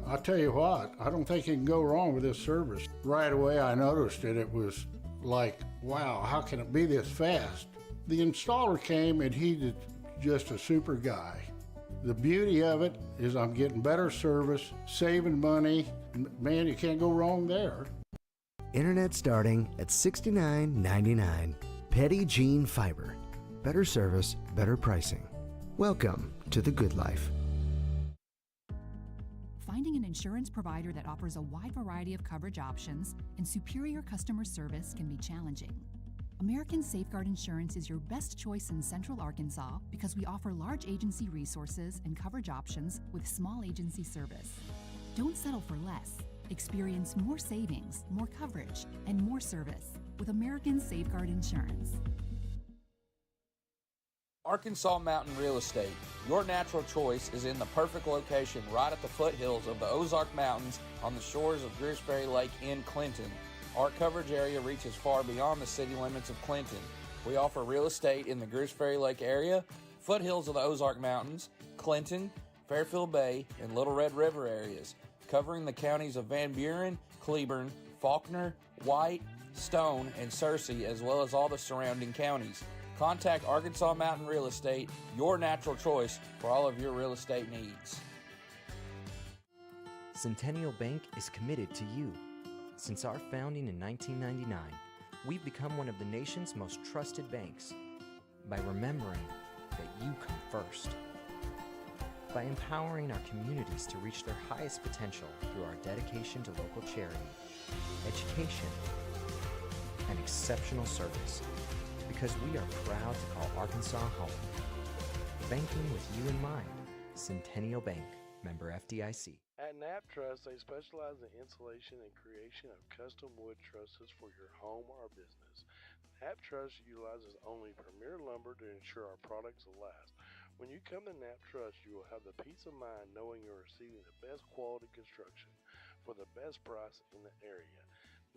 I'll tell you what, I don't think you can go wrong with this service. Right away I noticed it. It was like, wow, how can it be this fast? The installer came and he's just a super guy. The beauty of it is I'm getting better service, saving money. Man, you can't go wrong there. Internet starting at $69.99. Petty Gene Fiber. Better service, better pricing. Welcome to the good life. Finding an insurance provider that offers a wide variety of coverage options and superior customer service can be challenging. American Safeguard Insurance is your best choice in Central Arkansas because we offer large agency resources and coverage options with small agency service. Don't settle for less. Experience more savings, more coverage, and more service with American Safeguard Insurance. Arkansas Mountain Real Estate. Your natural choice is in the perfect location right at the foothills of the Ozark Mountains on the shores of Greers Ferry Lake in Clinton. Our coverage area reaches far beyond the city limits of Clinton. We offer real estate in the Greers Ferry Lake area, foothills of the Ozark Mountains, Clinton, Fairfield Bay, and Little Red River areas, covering the counties of Van Buren, Cleburne, Faulkner, White, Stone, and Searcy, as well as all the surrounding counties. Contact Arkansas Mountain Real Estate, your natural choice for all of your real estate needs. Centennial Bank is committed to you. Since our founding in 1999, we've become one of the nation's most trusted banks by remembering that you come first, by empowering our communities to reach their highest potential through our dedication to local charity, education, and exceptional service, because we are proud to call Arkansas home. Banking with you in mind. Centennial Bank, member FDIC. At Knapp Truss, they specialize in installation and creation of custom wood trusses for your home or business. Knapp Truss utilizes only premier lumber to ensure our products will last. When you come to Knapp Truss, you will have the peace of mind knowing you're receiving the best quality construction for the best price in the area.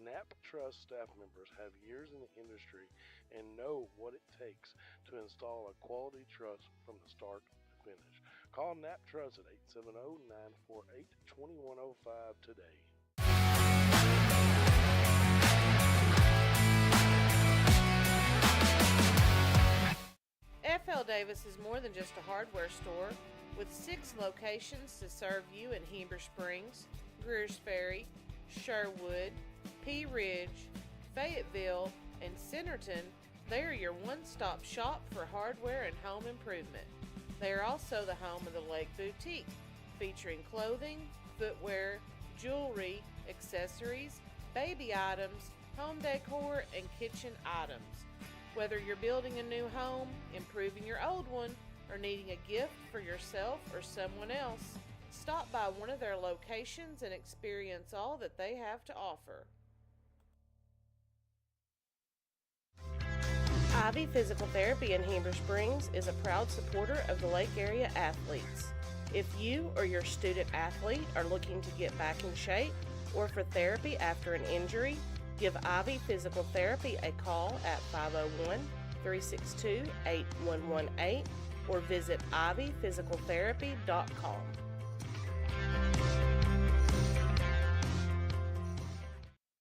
Knapp Truss staff members have years in the industry and know what it takes to install a quality truss from the start to finish. Call Knapp Truss at 870-948-2105 today. F.L. Davis is more than just a hardware store, with 6 locations to serve you in Heber Springs, Greers Ferry, Sherwood, Pea Ridge, Fayetteville, and Centerton. They are your one-stop shop for hardware and home improvement. They are also the home of the Lake Boutique, featuring clothing, footwear, jewelry, accessories, baby items, home decor, and kitchen items. Whether you're building a new home, improving your old one, or needing a gift for yourself or someone else, stop by one of their locations and experience all that they have to offer. Ivy Physical Therapy in Heber Springs is a proud supporter of the Lake Area athletes. If you or your student athlete are looking to get back in shape or for therapy after an injury, give Ivy Physical Therapy a call at 501-362-8118 or visit ivyphysicaltherapy.com.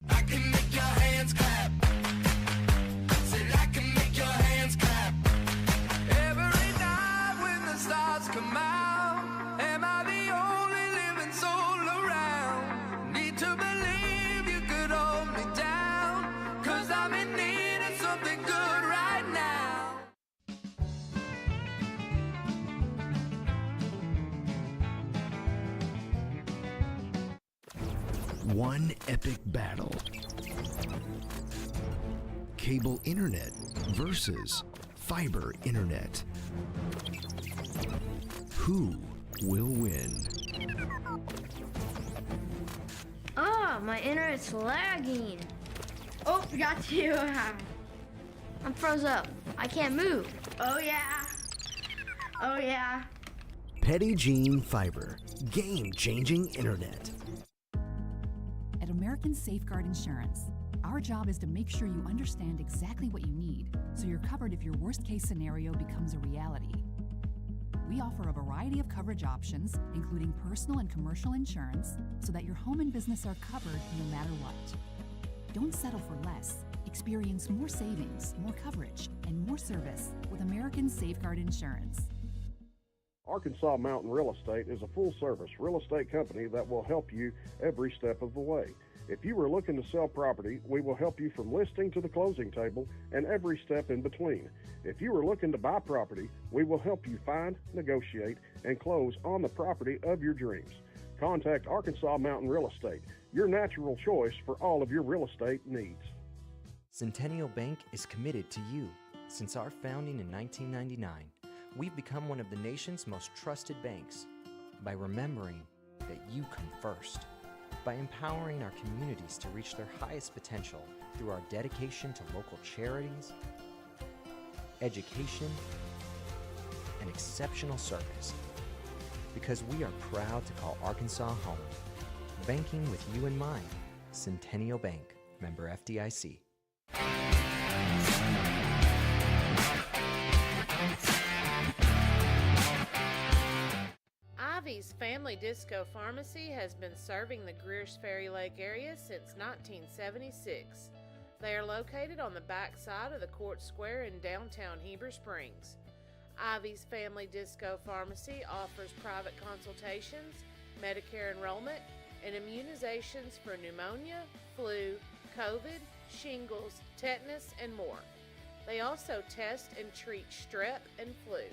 I can make your hands clap. Said I can make your hands clap. Every night when the stars come out, am I the only living soul around? Need to believe you could hold me down, 'cause I'm in need of something good right now. One epic battle. Cable internet versus fiber internet. Who will win? Oh, my internet's lagging. Oh, got you. I'm froze up. I can't move. Oh, yeah. Oh, yeah. Petty Gene Fiber. Game-changing internet. At American Safeguard Insurance, our job is to make sure you understand exactly what you need so you're covered if your worst-case scenario becomes a reality. We offer a variety of coverage options, including personal and commercial insurance, so that your home and business are covered no matter what. Don't settle for less. Experience more savings, more coverage, and more service with American Safeguard Insurance. Arkansas Mountain Real Estate is a full-service real estate company that will help you every step of the way. If you are looking to sell property, we will help you from listing to the closing table and every step in between. If you are looking to buy property, we will help you find, negotiate, and close on the property of your dreams. Contact Arkansas Mountain Real Estate, your natural choice for all of your real estate needs. Centennial Bank is committed to you. Since our founding in 1999, we've become one of the nation's most trusted banks by remembering that you come first, by empowering our communities to reach their highest potential through our dedication to local charities, education, and exceptional service. Because we are proud to call Arkansas home. Banking with you in mind. Centennial Bank, member FDIC. Ivy's Family Disco Pharmacy has been serving the Greers Ferry Lake area since 1976. They are located on the back side of the Court Square in downtown Heber Springs. Ivy's Family Disco Pharmacy offers private consultations, Medicare enrollment, and immunizations for pneumonia, flu, COVID, shingles, tetanus, and more. They also test and treat strep and flu.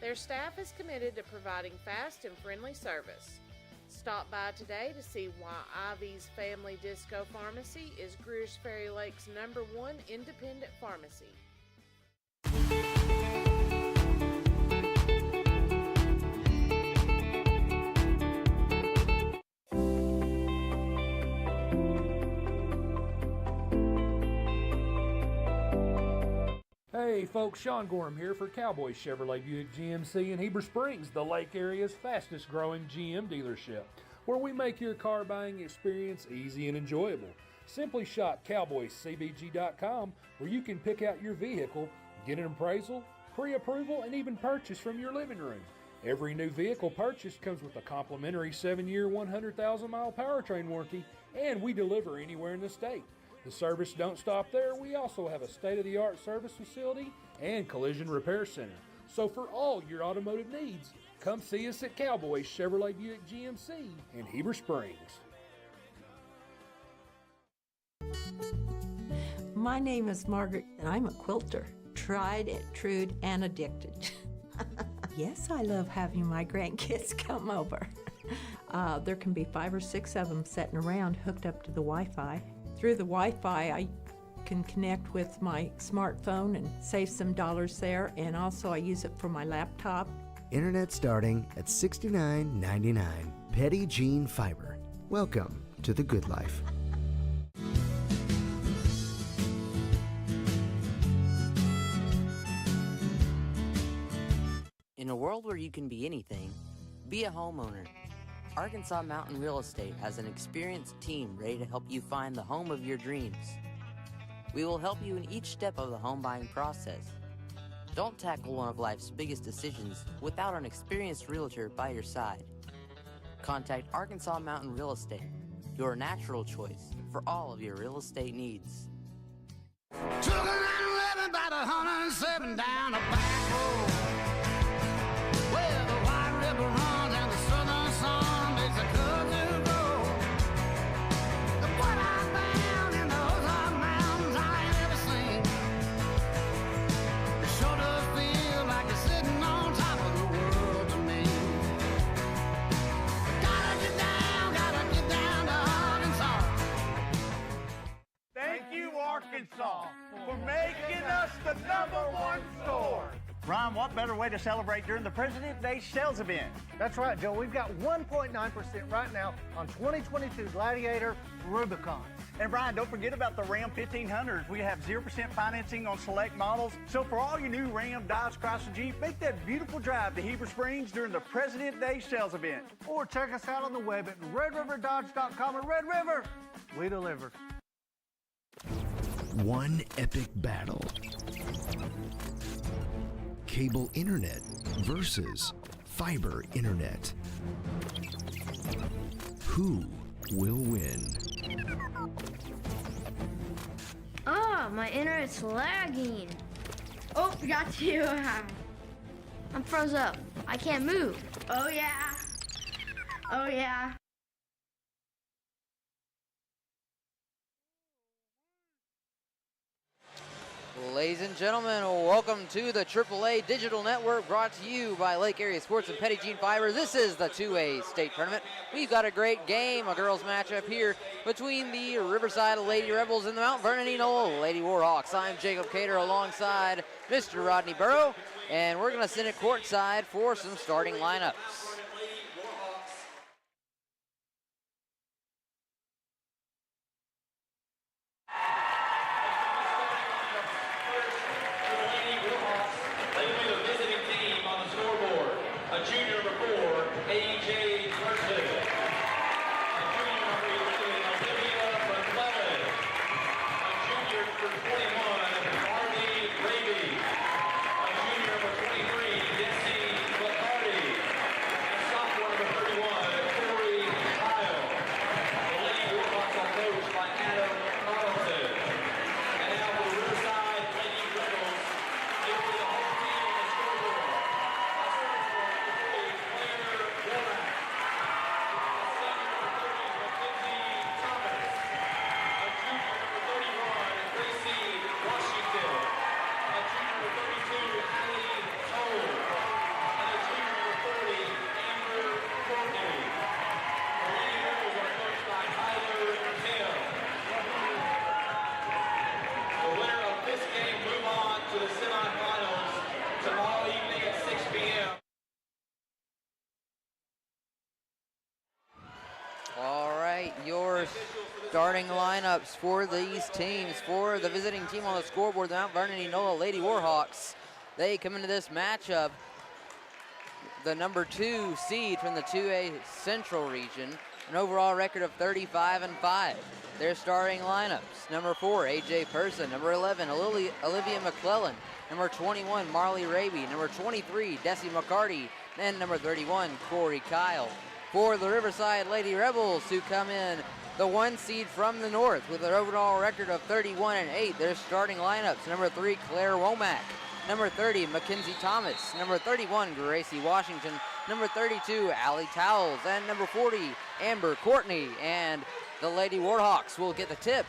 Their staff is committed to providing fast and friendly service. Stop by today to see why Ivy's Family Disco Pharmacy is Greers Ferry Lake's #1 independent pharmacy. Hey folks, Sean Gorham here for Cowboy Chevrolet Buick GMC in Heber Springs, the Lake area's fastest growing GM dealership, where we make your car buying experience easy and enjoyable. Simply shop cowboycbg.com, where you can pick out your vehicle, get an appraisal, pre-approval, and even purchase from your living room. Every new vehicle purchase comes with a complimentary 7-year, 100,000-mile powertrain warranty, and we deliver anywhere in the state. The service don't stop there. We also have a state-of-the-art service facility and collision repair center. So for all your automotive needs, come see us at Cowboy Chevrolet Buick GMC in Heber Springs. My name is Margaret, and I'm a quilter. Tried, true, and addicted. Yes, I love having my grandkids come over. There can be 5 or 6 of them sitting around hooked up to the Wi-Fi. Through the Wi-Fi, I can connect with my smartphone and save some dollars there, and also I use it for my laptop. Internet starting at $69.99. Petit Jean Fiber. Welcome to the good life. In a world where you can be anything, be a homeowner. Arkansas Mountain Real Estate has an experienced team ready to help you find the home of your dreams. We will help you in each step of the home buying process. Don't tackle one of life's biggest decisions without an experienced realtor by your side. Contact Arkansas Mountain Real Estate, your natural choice for all of your real estate needs. Took a 911 about 107 down a back road, where the White River runs and the Southern Sun makes a cousin grow. The what I found in those hot mountains I ain't ever seen. It sure does feel like it's sitting on top of the world to me. Gotta get down to Arkansas. Thank you, Arkansas, for making us the #1 store. Ron, what better way to celebrate during the President's Day sales event? That's right, Joe. We've got 1.9% right now on 2022 Gladiator Rubicon. And Brian, don't forget about the Ram 1500s. We have 0% financing on select models. So for all your new Ram, Dodge, Chrysler, Jeep, make that beautiful drive to Heber Springs during the President's Day sales event. Or check us out on the web at RedRiverDodge.com. And Red River, we deliver. One epic battle cable internet versus fiber internet. Who will win? Ah, my internet's lagging. Oh, got you. I'm froze up. I can't move. Oh, yeah. Oh, yeah. Ladies and gentlemen, welcome to the AAA Digital Network, brought to you by Lake Area Sports and Petit Jean Fiber. This is the 2A state tournament. We've got a great game, a girls matchup here between the Riverside Lady Rebels and the Mount Vernon-Enola Lady Warhawks. I'm Jacob Cater alongside Mr. Rodney Burrow, and we're going to send it courtside for some starting lineups. Starting lineups for these teams. For the visiting team on the scoreboard, the Mount Vernon-Enola Lady Warhawks. They come into this matchup, the number 2 seed from the 2A Central region, an overall record of 35-5. Their starting lineups: number 4, AJ Person; number 11, Olivia McClellan; number 21, Marley Raby; number 23, Desi McCarty; and number 31, Corey Kyle. For the Riverside Lady Rebels, who come in the 1 seed from the north with an overall record of 31-8. Their starting lineups: number 3, Claire Womack; number 30, Mackenzie Thomas; number 31, Gracie Washington; number 32, Allie Towles; and number 40, Amber Courtney. And the Lady Warhawks will get the tip.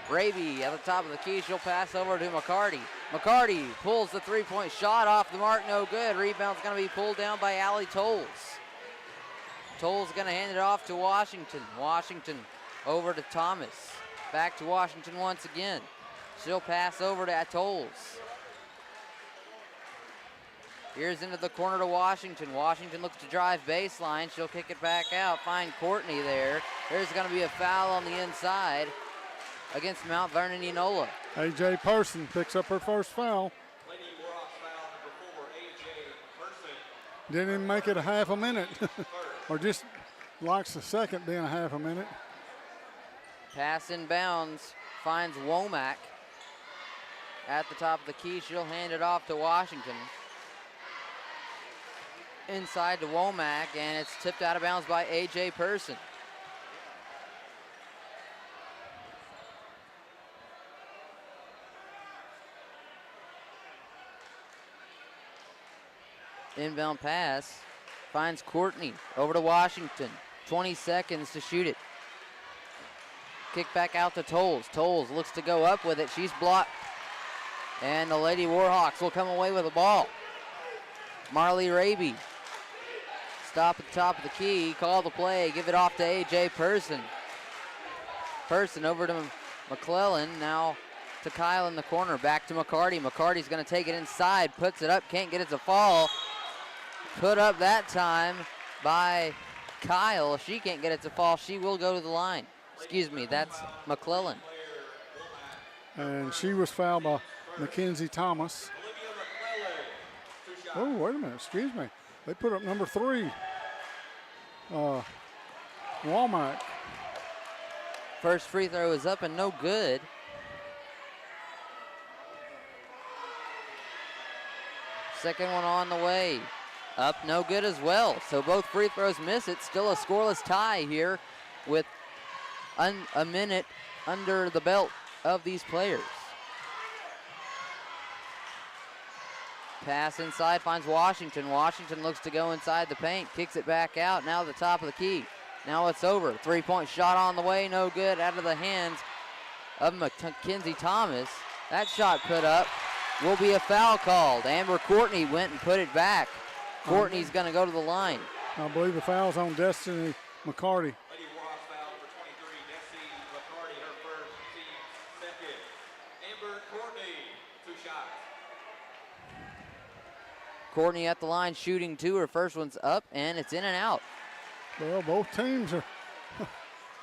Raby at the top of the key. She'll pass over to McCarty. McCarty pulls the three-point shot off the mark. No good. Rebound's going to be pulled down by Allie Towles. Towles going to hand it off to Washington. Washington over to Thomas. Back to Washington once again. She'll pass over to Towles. Here's into the corner to Washington. Washington looks to drive baseline. She'll kick it back out. Find Courtney there. There's going to be a foul on the inside against Mount Vernon-Enola. AJ Person picks up her first foul. Didn't even make it a half a minute. Or just likes the second being a half a minute. Pass inbounds, finds Womack at the top of the key. She'll hand it off to Washington. Inside to Womack, and it's tipped out of bounds by AJ Person. Inbound pass finds Courtney over to Washington. 20 seconds to shoot it. Kick back out to Towles. Towles looks to go up with it. She's blocked. And the Lady Warhawks will come away with the ball. Marley Raby. Stop at the top of the key. Call the play. Give it off to AJ Person. Person over to McClellan. Now to Kyle in the corner. Back to McCarty. McCarty's going to take it inside. Puts it up. Can't get it to fall. Put up that time by Kyle. If she can't get it to fall, she will go to the line. Excuse me, that's McClellan. And she was fouled by Mackenzie Thomas. Oh, wait a minute, excuse me. They put up number 3, Womack. First free throw is up and no good. Second one on the way. Up, no good as well. So both free throws miss it. Still a scoreless tie here with a minute under the belt of these players. Pass inside, finds Washington. Washington looks to go inside the paint, kicks it back out. Now the top of the key. Now it's over. Three-point shot on the way, no good. Out of the hands of Mackenzie Thomas. That shot put up will be a foul called. Amber Courtney went and put it back. Courtney's going to go to the line. I believe the foul's on Destiny McCarty. Courtney at the line shooting two. Her first one's up, and it's in and out. Well, both teams are a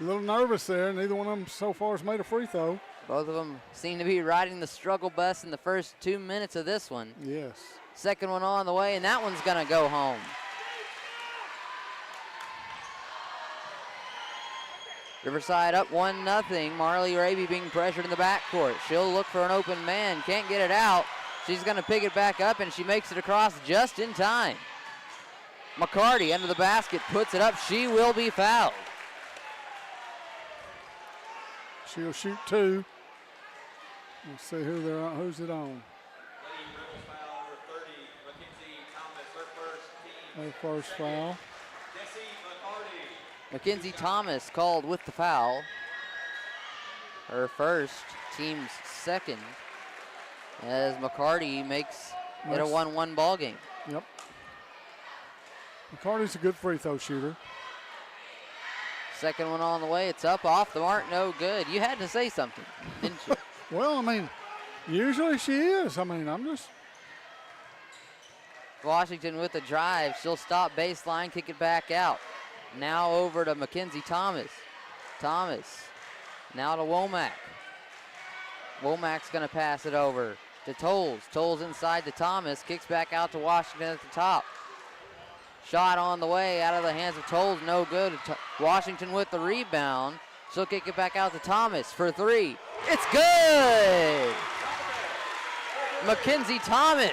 little nervous there. Neither one of them so far has made a free throw. Both of them seem to be riding the struggle bus in the first 2 minutes of this one. Yes. Second one on the way, and that one's going to go home. Riverside up 1-0. Marley Raby being pressured in the backcourt. She'll look for an open man. Can't get it out. She's going to pick it back up, and she makes it across just in time. McCarty under the basket, puts it up. She will be fouled. She'll shoot two. Let's see who's it on. Her first foul. Mackenzie Thomas called with the foul. Her first, team's second, as McCarty makes it a 1-1 ball game. Yep. McCarty's a good free throw shooter. Second one on the way. It's up, off the mark, no good. You had to say something, didn't you? Well, I mean, usually she is. I mean, I'm just. Washington with the drive. She'll stop baseline, kick it back out. Now over to Mackenzie Thomas. Thomas. Now to Womack. Womack's going to pass it over to Tolles. Tolles inside to Thomas. Kicks back out to Washington at the top. Shot on the way out of the hands of Tolles. No good. Washington with the rebound. She'll kick it back out to Thomas for three. It's good! Mackenzie Thomas.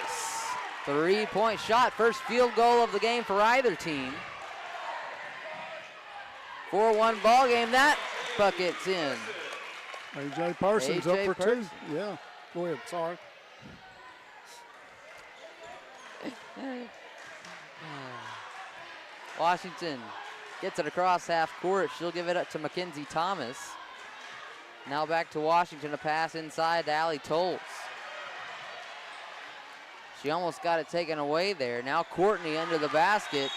3-point shot. First field goal of the game for either team. 4-1 ball game. That bucket's in. A.J. Parsons up for two. Yeah. Go ahead. Sorry. Washington gets it across half court. She'll give it up to Mackenzie Thomas. Now back to Washington to pass inside to Allie Tolles. She almost got it taken away there. Now Courtney under the basket.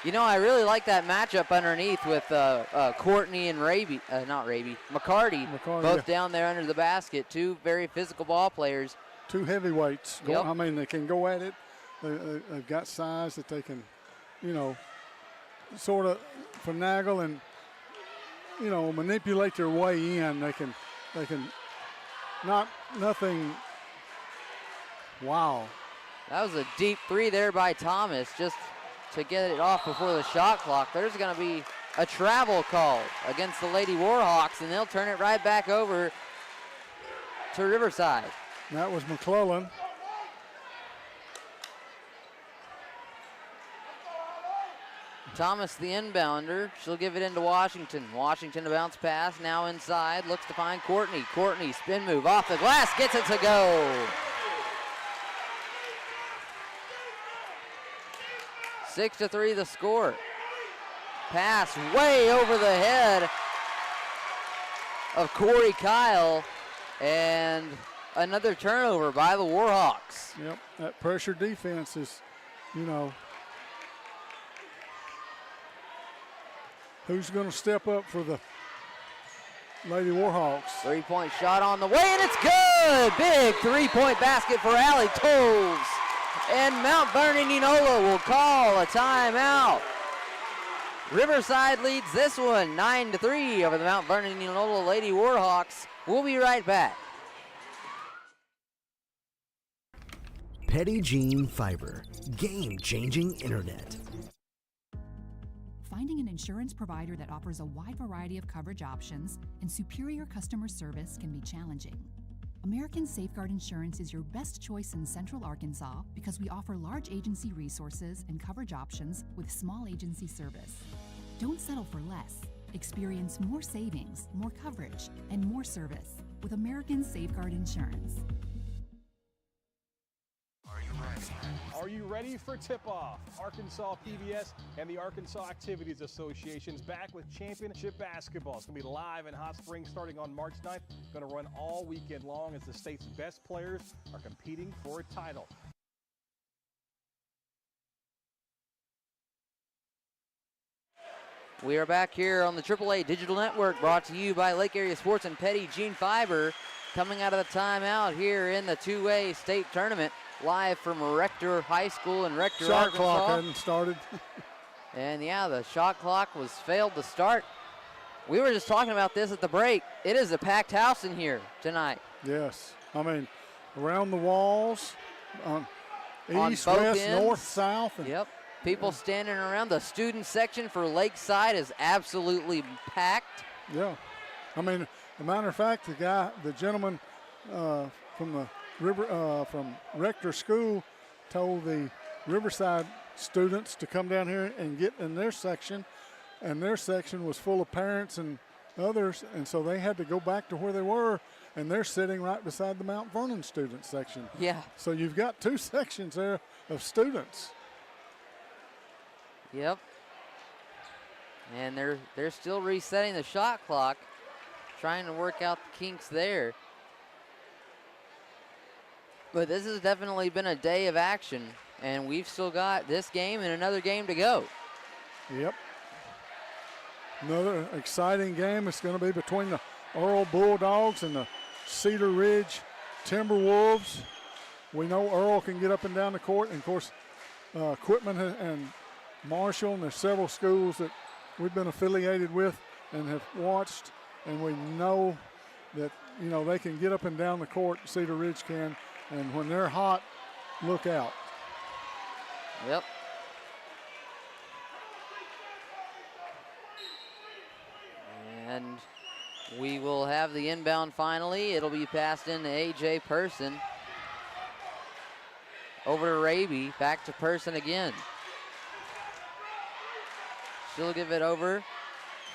You know, I really like that matchup underneath with Courtney and McCarty both down there under the basket. Two very physical ball players. Two heavyweights. Yep. I mean, they can go at it. They've got size that they can, you know, sort of finagle and, you know, manipulate their way in. They can nothing. Wow. That was a deep three there by Thomas, just to get it off before the shot clock. There's going to be a travel call against the Lady Warhawks, and they'll turn it right back over to Riverside. That was McClellan. Thomas, the inbounder. She'll give it into Washington. Washington to bounce pass. Now inside. Looks to find Courtney. Courtney, spin move off the glass. Gets it to go. 6-3 the score. Pass way over the head of Corey Kyle. And another turnover by the Warhawks. Yep, that pressure defense is, you know, who's going to step up for the Lady Warhawks? 3-point shot on the way, and it's good! Big 3-point basket for Allie Tolles. And Mount Vernon-Enola will call a timeout. Riverside leads this one 9-3 over the Mount Vernon-Enola Lady Warhawks. We'll be right back. Petit Jean Fiber, game-changing internet. Finding an insurance provider that offers a wide variety of coverage options and superior customer service can be challenging. American Safeguard Insurance is your best choice in Central Arkansas because we offer large agency resources and coverage options with small agency service. Don't settle for less. Experience more savings, more coverage, and more service with American Safeguard Insurance. Are you ready for tip-off? Arkansas PBS and the Arkansas Activities Association's back with championship basketball. It's going to be live in Hot Springs starting on March 9th. Going to run all weekend long as the state's best players are competing for a title. We are back here on the AAA Digital Network, brought to you by Lake Area Sports and Petty Gene Fiber. Coming out of the timeout here in the 2A state tournament, live from Rector High School in Rector, Shot Arkansas. clock hadn't started. And yeah, the shot clock was failed to start. We were just talking about this at the break. It is a packed house in here tonight. Yes, I mean, around the walls, On east, both west, ends. north, south. And Yep. People standing around. The student section for Lakeside is absolutely packed. Yeah. I mean, as a matter of fact, the gentleman from Rector School told the Riverside students to come down here and get in their section, and their section was full of parents and others, and so they had to go back to where they were, and they're sitting right beside the Mount Vernon student section. Yeah. So you've got two sections there of students. Yep. And they're still resetting the shot clock, trying to work out the kinks there. But this has definitely been a day of action, and we've still got this game and another game to go. Yep. Another exciting game. It's going to be between the Earl Bulldogs and the Cedar Ridge Timberwolves. We know Earl can get up and down the court, and of course, Quitman and Marshall, and there's several schools that we've been affiliated with and have watched, and we know that, you know, they can get up and down the court, Cedar Ridge can, and when they're hot, look out. Yep. And we will have the inbound finally. It'll be passed into A.J. Person. Over to Raby, back to Person again. She'll give it over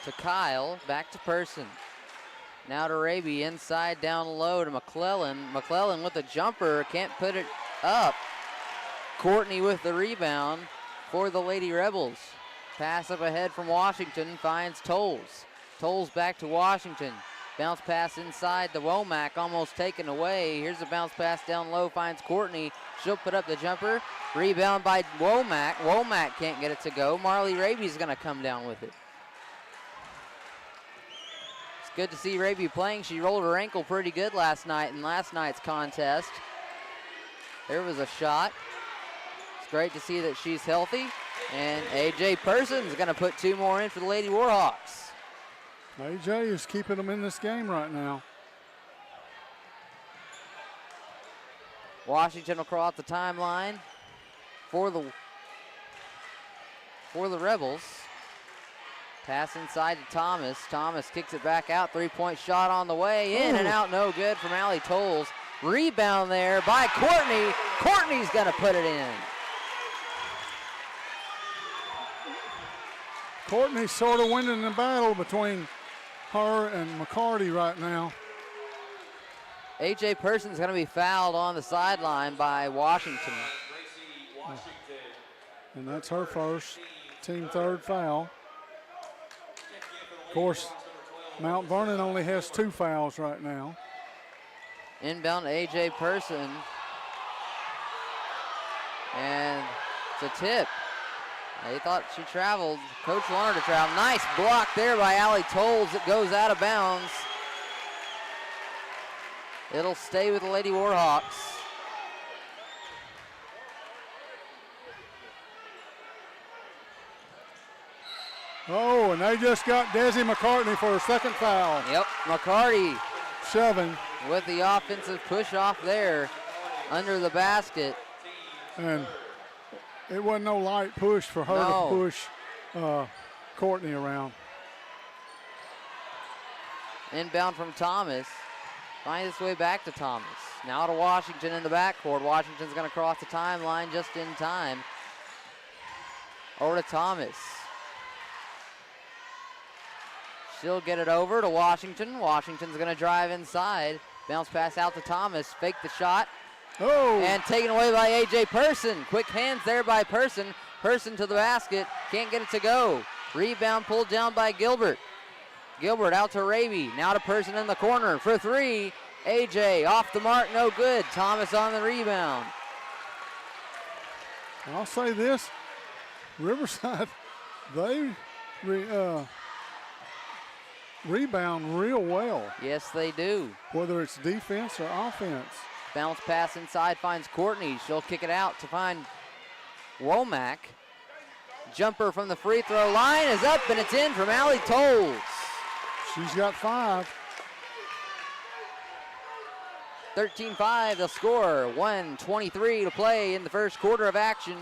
to Kyle, back to Person. Now to Raby, inside down low to McClellan. McClellan with a jumper, can't put it up. Courtney with the rebound for the Lady Rebels. Pass up ahead from Washington, finds Tolles. Tolles back to Washington. Bounce pass inside to Womack, almost taken away. Here's a bounce pass down low, finds Courtney. She'll put up the jumper. Rebound by Womack. Womack can't get it to go. Marley Raby's gonna come down with it. It's good to see Raby playing. She rolled her ankle pretty good last night in last night's contest. There was a shot. It's great to see that she's healthy. And A.J. Person's gonna put two more in for the Lady Warhawks. A.J. is keeping them in this game right now. Washington will cross the timeline for the Rebels. Pass inside to Thomas. Thomas kicks it back out. Three-point shot on the way. In and out, no good from Allie Tolles. Rebound there by Courtney. Courtney's going to put it in. Courtney's sort of winning the battle between her and McCarty right now. A.J. Person's going to be fouled on the sideline by Washington. And that's her first, team third foul. Of course, Mount Vernon only has 2 fouls right now. Inbound to A.J. Person. And it's a tip. They thought she traveled. Coach wanted her to travel. Nice block there by Allie Tolles. It goes out of bounds. It'll stay with the Lady Warhawks. Oh, and they just got Desi McCartney for her second foul. Yep, McCarty shoving with the offensive push off there under the basket. And it wasn't no light push for her to push Courtney around. Inbound from Thomas. Finds its way back to Thomas. Now to Washington in the backcourt. Washington's going to cross the timeline just in time. Over to Thomas. She'll get it over to Washington. Washington's going to drive inside. Bounce pass out to Thomas. Fake the shot. Oh! And taken away by A.J. Person. Quick hands there by Person. Person to the basket. Can't get it to go. Rebound pulled down by Gilbert. Gilbert out to Raby. Now to Person in the corner for three. A.J. off the mark, no good. Thomas on the rebound. I'll say this. Riverside, they rebound real well. Yes, they do. Whether it's defense or offense. Bounce pass inside finds Courtney. She'll kick it out to find Womack. Jumper from the free throw line is up and it's in from Allie Tolles. She's got 5. 13-5 the score. 1:23 to play in the first quarter of action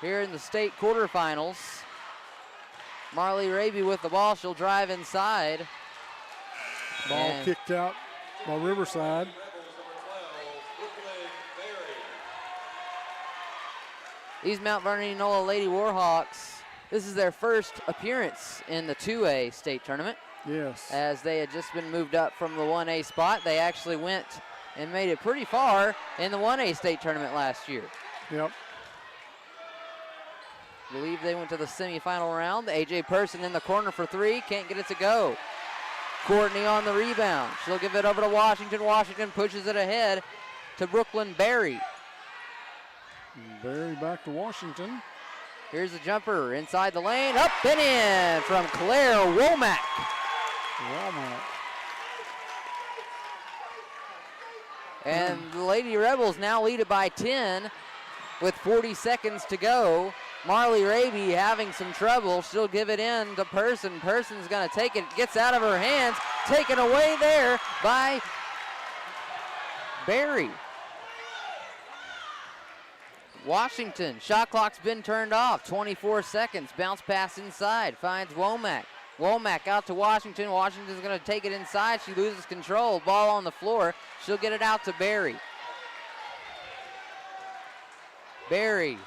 here in the state quarterfinals. Marley Raby with the ball. She'll drive inside. Ball kicked out by Riverside. These Mount Vernon-Enola Lady Warhawks, this is their first appearance in the 2A state tournament. Yes. As they had just been moved up from the 1A spot. They actually went and made it pretty far in the 1A state tournament last year. Yep. I believe they went to the semifinal round. A.J. Person in the corner for three. Can't get it to go. Courtney on the rebound. She'll give it over to Washington. Washington pushes it ahead to Brooklyn Berry. Berry back to Washington. Here's a jumper inside the lane. Up and in from Claire Womack. And the Lady Rebels now lead it by 10 with 40 seconds to go. Marley Raby having some trouble. She'll give it in to Person. Person's going to take it. Gets out of her hands. Taken away there by Berry. Washington, shot clock's been turned off. 24 seconds. Bounce pass inside. Finds Womack. Womack out to Washington. Washington's going to take it inside. She loses control. Ball on the floor. She'll get it out to Berry. Berry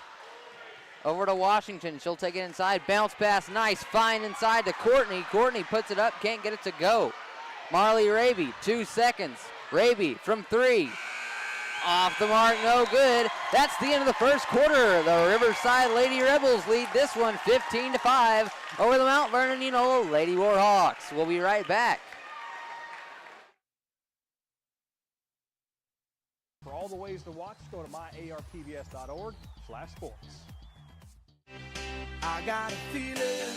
over to Washington. She'll take it inside. Bounce pass, nice. Fine inside to Courtney. Courtney puts it up. Can't get it to go. Marley Raby, 2 seconds. Raby from three. Off the mark, no good. That's the end of the first quarter. The Riverside Lady Rebels lead this one 15-5 over the Mount Vernon-Enola Lady Warhawks. We'll be right back. For all the ways to watch, go to myarpbs.org/sports. I got a feeling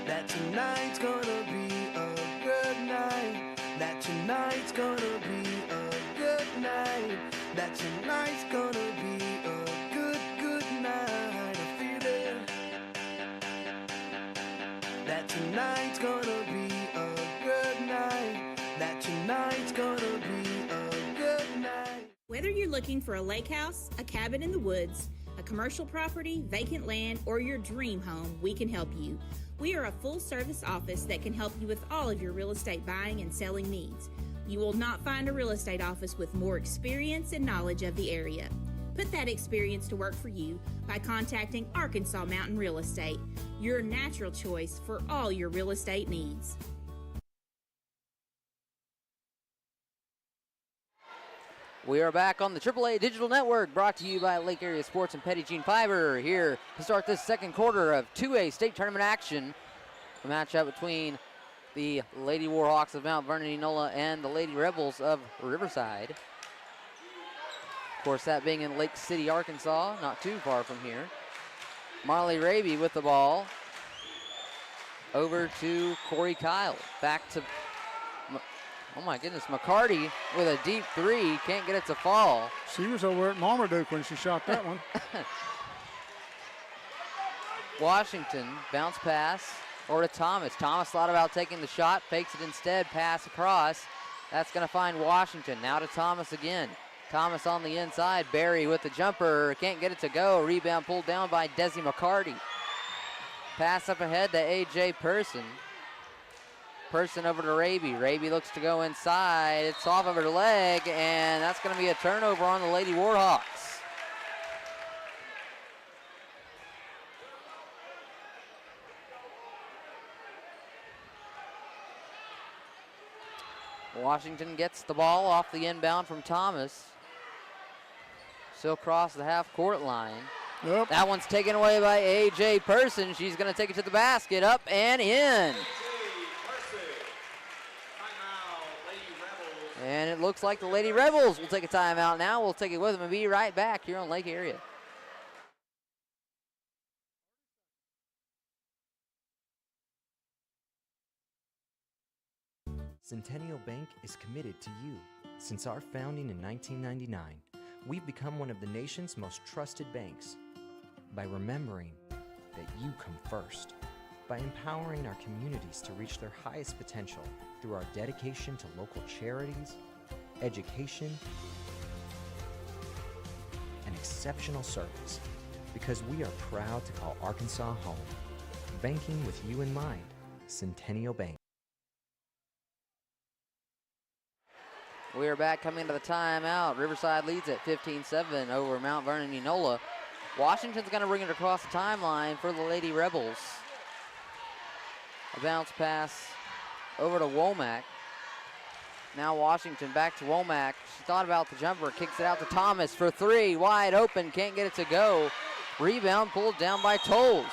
that tonight's gonna be a good night. That tonight's gonna be a good night. That tonight's gonna be a good, good night. A feeling that tonight's gonna be a good night. That tonight's gonna be a good night. Whether you're looking for a lake house, a cabin in the woods, a commercial property, vacant land, or your dream home, we can help you. We are a full-service office that can help you with all of your real estate buying and selling needs. You will not find a real estate office with more experience and knowledge of the area. Put that experience to work for you by contacting Arkansas Mountain Real Estate, your natural choice for all your real estate needs. We are back on the AAA Digital Network, brought to you by Lake Area Sports and Petit Jean Fiber, here to start this second quarter of 2A state tournament action. A matchup between the Lady Warhawks of Mount Vernon-Enola and the Lady Rebels of Riverside. Of course, that being in Lake City, Arkansas, not too far from here. Marley Raby with the ball. Over to Corey Kyle. Back to, oh my goodness, McCarty with a deep three. Can't get it to fall. She was over at Marmaduke when she shot that one. Washington, bounce pass over to Thomas. Thomas thought about taking the shot, fakes it instead, pass across. That's going to find Washington. Now to Thomas again. Thomas on the inside. Berry with the jumper. Can't get it to go. Rebound pulled down by Desi McCarty. Pass up ahead to A.J. Person. Person over to Raby. Raby looks to go inside. It's off of her leg, and that's going to be a turnover on the Lady Warhawks. Washington gets the ball off the inbound from Thomas. She'll cross the half-court line. Yep. That one's taken away by A.J. Person. She's going to take it to the basket, up and in. And it looks like the Lady Rebels will take a timeout now. We'll take it with them and be right back here on Lake Area. Centennial Bank is committed to you. Since our founding in 1999, we've become one of the nation's most trusted banks by remembering that you come first, by empowering our communities to reach their highest potential through our dedication to local charities, education, and exceptional service, because we are proud to call Arkansas home. Banking with you in mind, Centennial Bank. We are back coming to the timeout. Riverside leads at 15-7 over Mount Vernon-Enola. Washington's going to bring it across the timeline for the Lady Rebels. A bounce pass over to Womack. Now Washington back to Womack. She thought about the jumper, kicks it out to Thomas for three. Wide open, can't get it to go. Rebound pulled down by Tolles.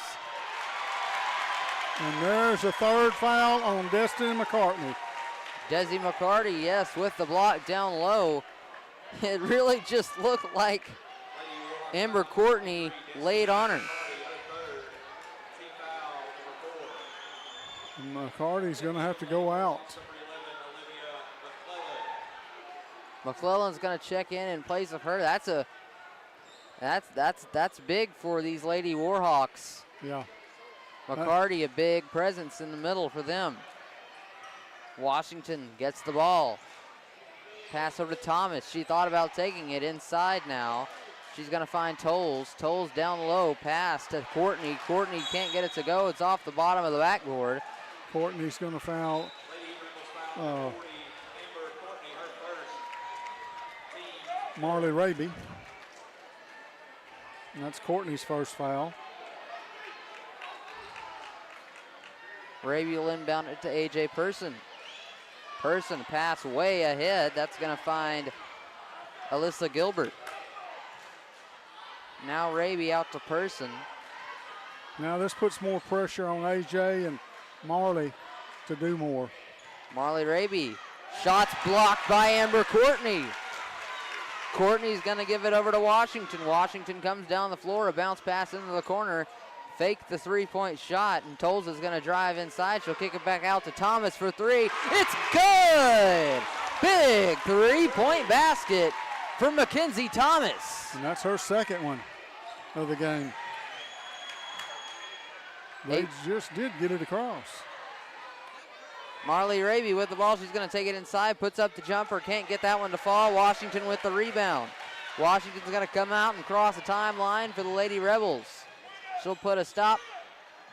And there's a third foul on Destiny McCartney. Desi McCarty, yes, with the block down low. It really just looked like Amber Courtney laid on her. And McCarty's going to have to go out. McClellan's going to check in place of her. That's big for these Lady Warhawks. Yeah. McCarty, a big presence in the middle for them. Washington gets the ball. Pass over to Thomas. She thought about taking it inside now. She's going to find Tolles. Tolles down low. Pass to Courtney. Courtney can't get it to go. It's off the bottom of the backboard. Courtney's going to foul Marley Raby. And that's Courtney's first foul. Raby will inbound it to A.J. Person. Person pass way ahead. That's going to find Alyssa Gilbert. Now Raby out to Person. Now this puts more pressure on A.J. and Marley to do more. Marley Raby. Shots blocked by Amber Courtney. Courtney's going to give it over to Washington. Washington comes down the floor. A bounce pass into the corner. Fake the three-point shot, and Tolles is going to drive inside. She'll kick it back out to Thomas for three. It's good! Big three-point basket for Mackenzie Thomas. And that's her second one of the game. They just did get it across. Marley Raby with the ball. She's going to take it inside, puts up the jumper, can't get that one to fall. Washington with the rebound. Washington's going to come out and cross the timeline for the Lady Rebels. She'll put a stop.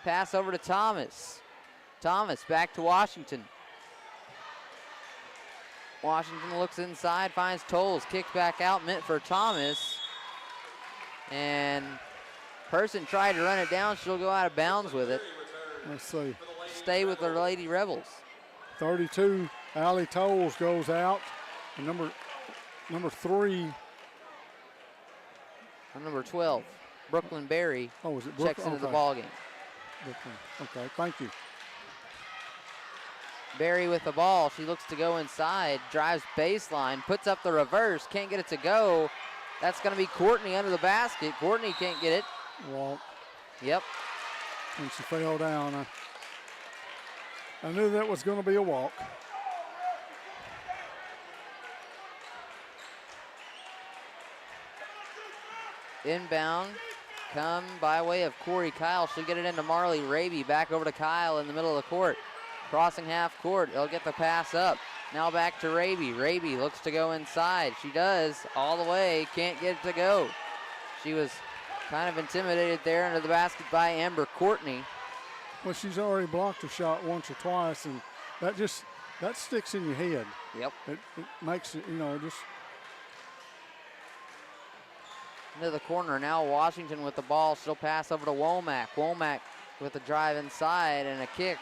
Pass over to Thomas. Thomas back to Washington. Washington looks inside, finds Tolles, kicks back out, meant for Thomas. And Person tried to run it down. She'll go out of bounds with it. Let's see. Stay with the Lady Rebels. 32, Allie Tolles goes out. And number 3. And number 12. Brooklyn Berry checks into the ball game. Okay, thank you. Berry with the ball. She looks to go inside, drives baseline, puts up the reverse, can't get it to go. That's going to be Courtney under the basket. Courtney can't get it. Walk. Yep. And she fell down. I knew that was going to be a walk. Inbound. Come by way of Corey Kyle. She'll get it into Marley Raby. Back over to Kyle in the middle of the court. Crossing half court. They'll get the pass up. Now back to Raby. Raby looks to go inside. She does all the way. Can't get it to go. She was kind of intimidated there under the basket by Amber Courtney. Well, she's already blocked her shot once or twice, and that sticks in your head. Yep. It makes it, you know, just. Into the corner now. Washington with the ball. Still pass over to Womack. Womack with the drive inside and a kick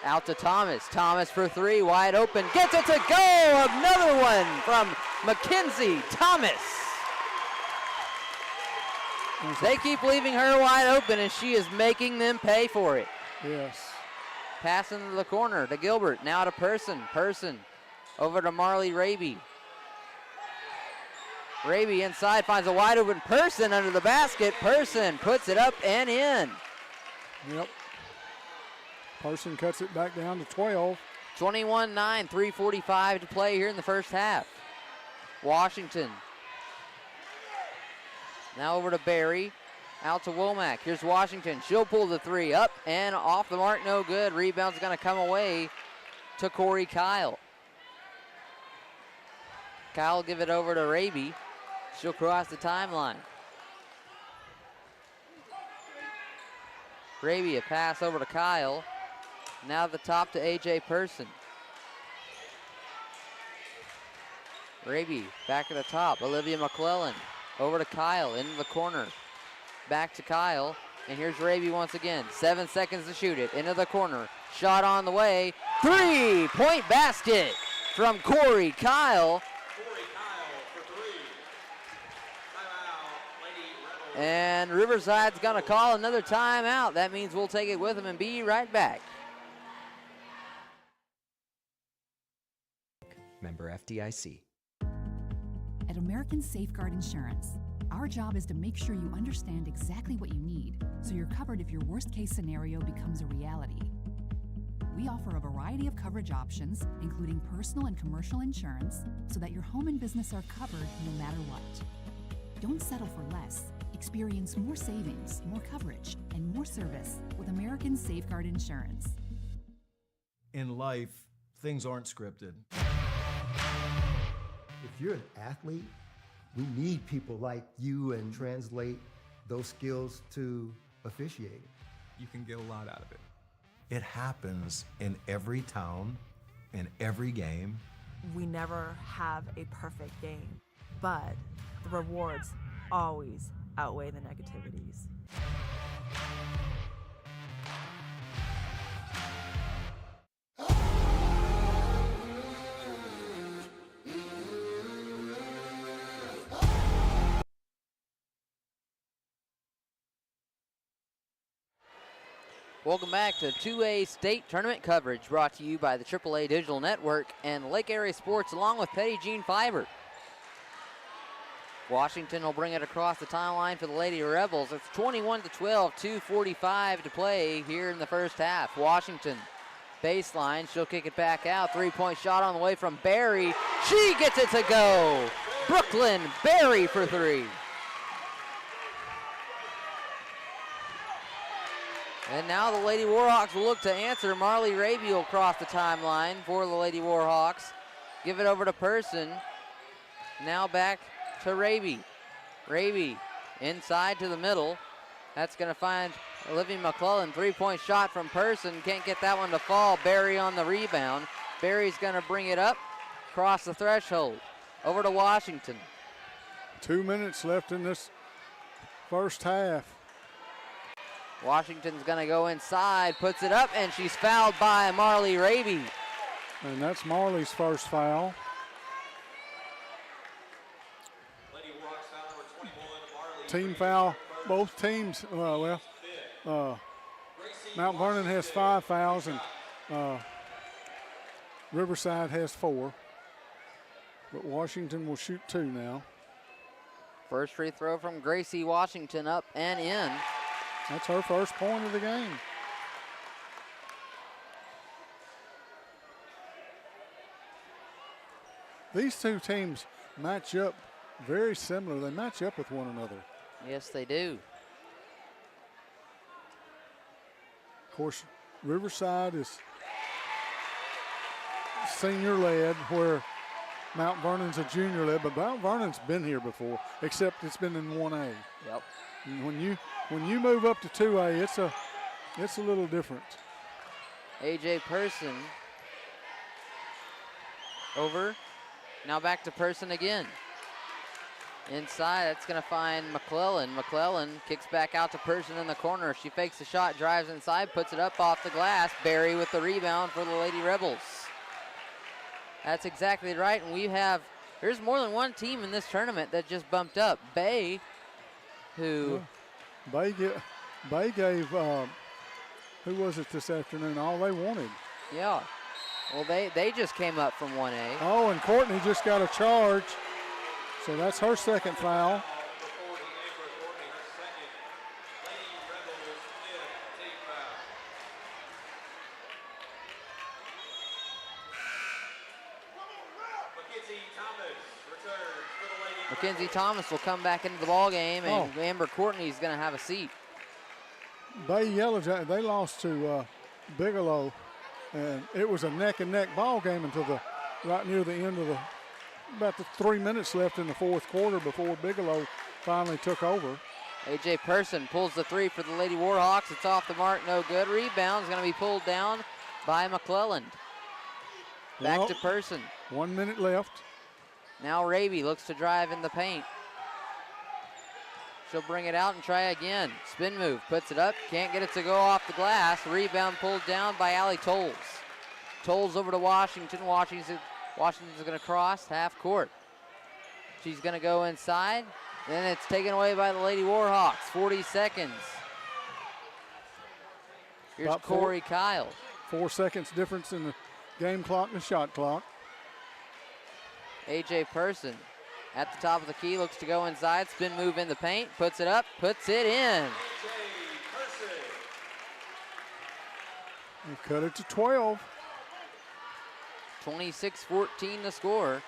out to Thomas. Thomas for three, wide open. Gets it to go. Another one from Mackenzie Thomas. They keep leaving her wide open, and she is making them pay for it. Yes. Pass into the corner to Gilbert. Now to Person. Person over to Marley Raby. Raby inside finds a wide open Person under the basket. Person puts it up and in. Yep. Person cuts it back down to 12. 21-9, 3:45 to play here in the first half. Washington. Now over to Barry. Out to Womack. Here's Washington. She'll pull the three up and off the mark. No good. Rebound's going to come away to Corey Kyle. Kyle will give it over to Raby. She'll cross the timeline. Raby, a pass over to Kyle. Now the top to A.J. Person. Raby back at the top. Olivia McClellan over to Kyle into the corner. Back to Kyle. And here's Raby once again. 7 seconds to shoot it. Into the corner. Shot on the way. 3-point basket from Corey Kyle. And Riverside's going to call another timeout. That means we'll take it with them and be right back. Member FDIC. At American Safeguard Insurance, our job is to make sure you understand exactly what you need so you're covered if your worst case scenario becomes a reality. We offer a variety of coverage options, including personal and commercial insurance, so that your home and business are covered no matter what. Don't settle for less. Experience more savings, more coverage, and more service with American Safeguard Insurance. In life, things aren't scripted. If you're an athlete, we need people like you and translate those skills to officiating. You can get a lot out of it. It happens in every town, in every game. We never have a perfect game, but the rewards always outweigh the negativities. Welcome back to 2A State Tournament coverage brought to you by the AAA Digital Network and Lake Area Sports along with Petty Jean Fiber. Washington will bring it across the timeline for the Lady Rebels. It's 21-12, 2:45 to play here in the first half. Washington baseline, she'll kick it back out. 3-point shot on the way from Barry. She gets it to go. Brooklyn Barry for three. And now the Lady Warhawks will look to answer. Marley Raby will cross the timeline for the Lady Warhawks. Give it over to Person. Now back to Raby. Raby inside to the middle. That's going to find Olivia McClellan. 3-point shot from Person. Can't get that one to fall. Barry on the rebound. Barry's going to bring it up, cross the threshold. Over to Washington. 2 minutes left in this first half. Washington's going to go inside, puts it up, and she's fouled by Marley Raby. And that's Marley's first foul. Team foul, both teams, Mount Vernon has 5 fouls and Riverside has 4. But Washington will shoot 2 now. First free throw from Gracie Washington up and in. That's her first point of the game. These two teams match up very similar. They match up with one another. Yes, they do. Of course, Riverside is senior-led, where Mount Vernon's a junior-led, but Mount Vernon's been here before, except it's been in 1A. Yep. And when you move up to 2A, it's a little different. A.J. Person Over. Now back to Person again. Inside, that's going to find McClellan. McClellan kicks back out to Person in the corner. She fakes the shot, drives inside, puts it up off the glass. Barry with the rebound for the Lady Rebels. That's exactly right, and there's more than one team in this tournament that just bumped up. Bay, who... Bay gave, who was it this afternoon, all they wanted. Yeah. Well, they just came up from 1A. Oh, and Courtney just got a charge. So that's her second foul. Mackenzie Thomas will come back into the ball game, and Amber Courtney is going to have a seat. Bay Yellow Jacket, they lost to Bigelow, and it was a neck-and-neck ball game until right near the end of about the 3 minutes left in the fourth quarter before Bigelow finally took over. A.J. Person pulls the three for the Lady Warhawks. It's off the mark, no good. Rebound is going to be pulled down by McClelland. Back to Person. 1 minute left. Now Raby looks to drive in the paint. She'll bring it out and try again. Spin move, puts it up, can't get it to go off the glass. Rebound pulled down by Allie Tolles. Tolles over to Washington. Washington's going to cross half court. She's going to go inside. Then it's taken away by the Lady Warhawks. 40 seconds. Here's Corey Kyle. 4 seconds difference in the game clock and the shot clock. A.J. Person at the top of the key, looks to go inside. Spin move in the paint, puts it up, puts it in. They cut it to 12. 26-14 the score,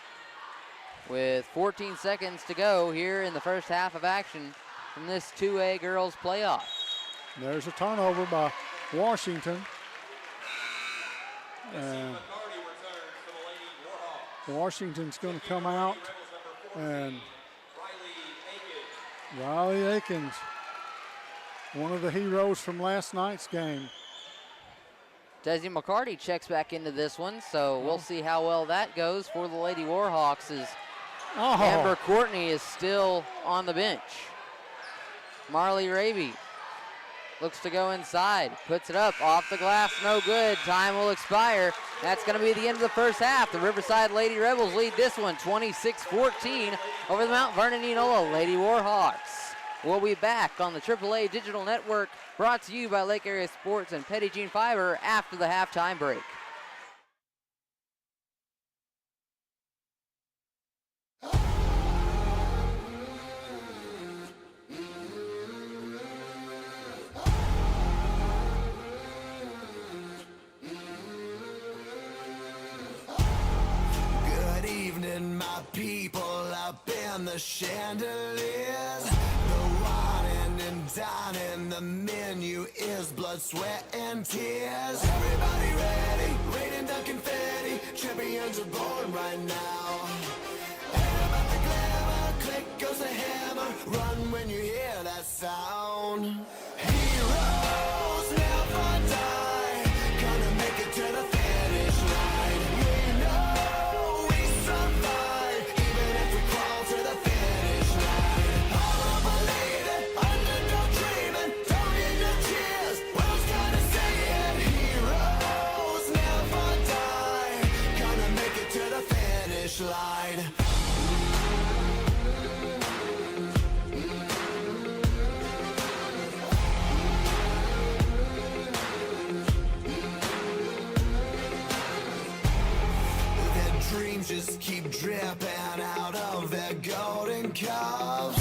with 14 seconds to go here in the first half of action from this 2A girls playoff. There's a turnover by Washington. And Washington's going to come out, and Riley Akins, one of the heroes from last night's game. Desi McCarty checks back into this one, so we'll see how well that goes for the Lady Warhawks as Amber Courtney is still on the bench. Marley Raby looks to go inside, puts it up, off the glass, no good. Time will expire. That's going to be the end of the first half. The Riverside Lady Rebels lead this one 26-14 over the Mount Vernon-Enola Lady Warhawks. We'll be back on the AAA Digital Network, brought to you by Lake Area Sports and Petit Jean Fiber after the halftime break. Good evening, my people up in the chandeliers. The wine and dining, the menu is blood, sweat, and tears. Everybody ready, raining down confetti. Champions are born right now. Ain't about the glamour, click goes the hammer. Run when you hear that sound. Heroes never die, gonna make it to the finish line. We know we survive, even if we crawl to the finish line. All of my lady, underdog dreaming, don't need no cheers. World's gonna say it. Heroes never die, gonna make it to the finish line. Dreams just keep dripping out of their golden cups.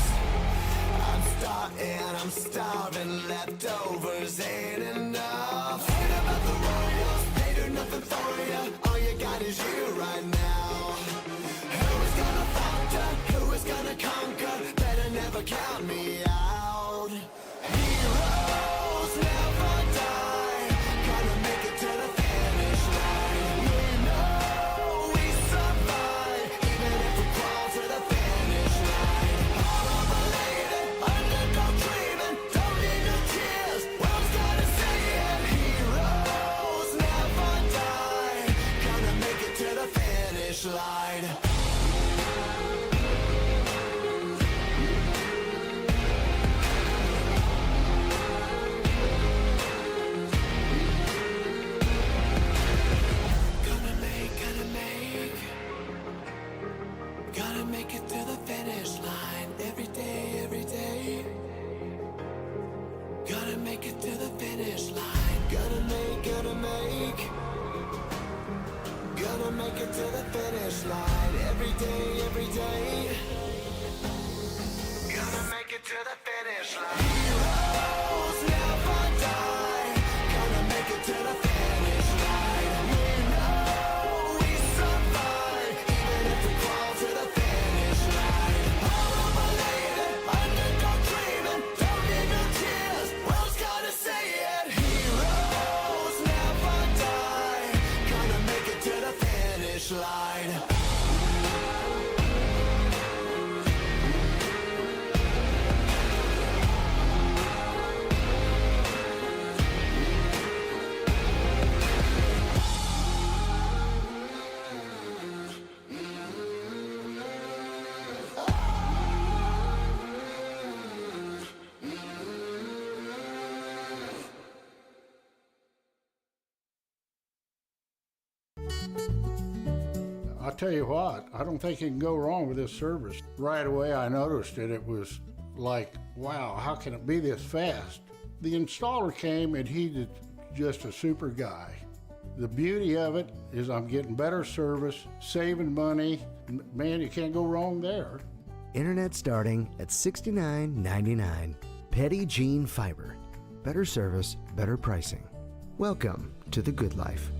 I'm starving, leftovers ain't enough. Ain't about the royals, they do nothing for you. All you got is you right now. Who is gonna falter? Who is gonna conquer? Better never count me out. Heroes never die, gonna make it to the finish line. We know we survive, even if we crawl to the finish line. All of my lady, underdog dreaming, don't need no tears. World's gonna say make it to the finish line. Gonna make it to the finish line. Every day. Gonna make it to the finish line. Heroes never die. Gonna make it to the finish line. We know we survive, even if we crawl to the finish line. All believing, underdog dreaming, don't need no tears. World's gotta say it. Heroes never die. Gonna make it to the finish line. I'll tell you what, I don't think you can go wrong with this service. Right away I noticed it. It was like, wow, how can it be this fast? The installer came and he's just a super guy. The beauty of it is I'm getting better service, saving money. Man, you can't go wrong there. Internet starting at $69.99. Petty Jean Fiber. Better service, better pricing. Welcome to the good life.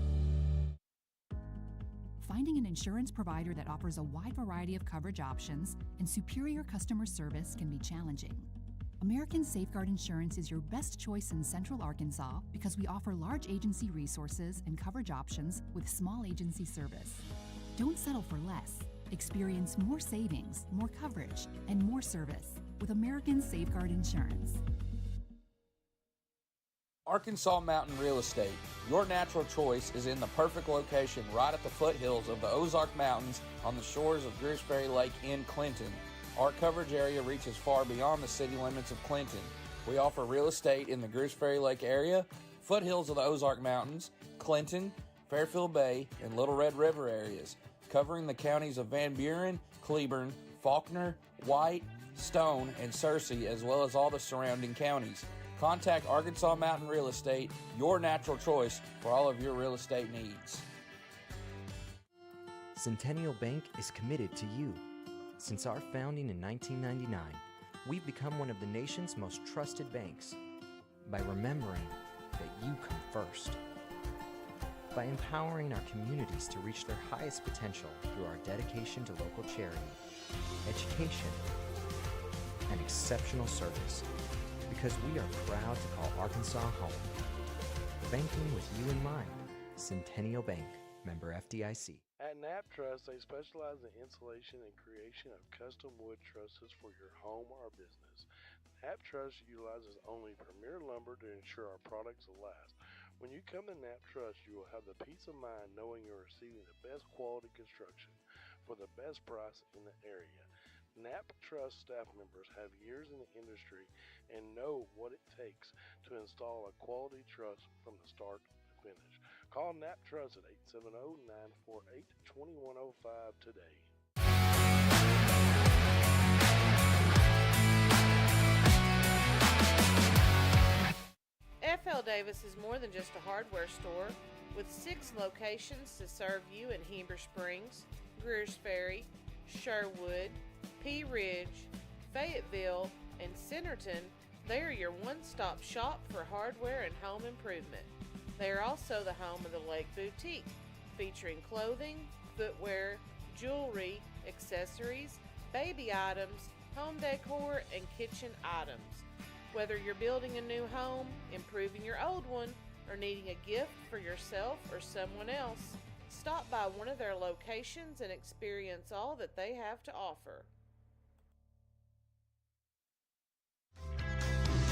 Finding an insurance provider that offers a wide variety of coverage options and superior customer service can be challenging. American Safeguard Insurance is your best choice in Central Arkansas because we offer large agency resources and coverage options with small agency service. Don't settle for less. Experience more savings, more coverage, and more service with American Safeguard Insurance. Arkansas Mountain Real Estate. Your natural choice is in the perfect location right at the foothills of the Ozark Mountains on the shores of Greers Ferry Lake in Clinton. Our coverage area reaches far beyond the city limits of Clinton. We offer real estate in the Greers Ferry Lake area, foothills of the Ozark Mountains, Clinton, Fairfield Bay, and Little Red River areas, covering the counties of Van Buren, Cleburne, Faulkner, White, Stone, and Searcy, as well as all the surrounding counties. Contact Arkansas Mountain Real Estate, your natural choice for all of your real estate needs. Centennial Bank is committed to you. Since our founding in 1999, we've become one of the nation's most trusted banks by remembering that you come first. By empowering our communities to reach their highest potential through our dedication to local charity, education, and exceptional service. Because we are proud to call Arkansas home. Banking with you in mind. Centennial Bank, member FDIC. At Knapp Truss, they specialize in installation and creation of custom wood trusses for your home or business. Knapp Truss utilizes only premier lumber to ensure our products will last. When you come to Knapp Truss, you will have the peace of mind knowing you're receiving the best quality construction for the best price in the area. Knapp Truss staff members have years in the industry and know what it takes to install a quality truss from the start to finish. Call Knapp Truss at 870-948-2105 today. FL Davis is more than just a hardware store. With 6 locations to serve you in Heber Springs, Greers Ferry, Sherwood, Pea Ridge, Fayetteville, and Centerton, they are your one-stop shop for hardware and home improvement. They are also the home of the Lake Boutique, featuring clothing, footwear, jewelry, accessories, baby items, home decor, and kitchen items. Whether you're building a new home, improving your old one, or needing a gift for yourself or someone else, stop by one of their locations and experience all that they have to offer.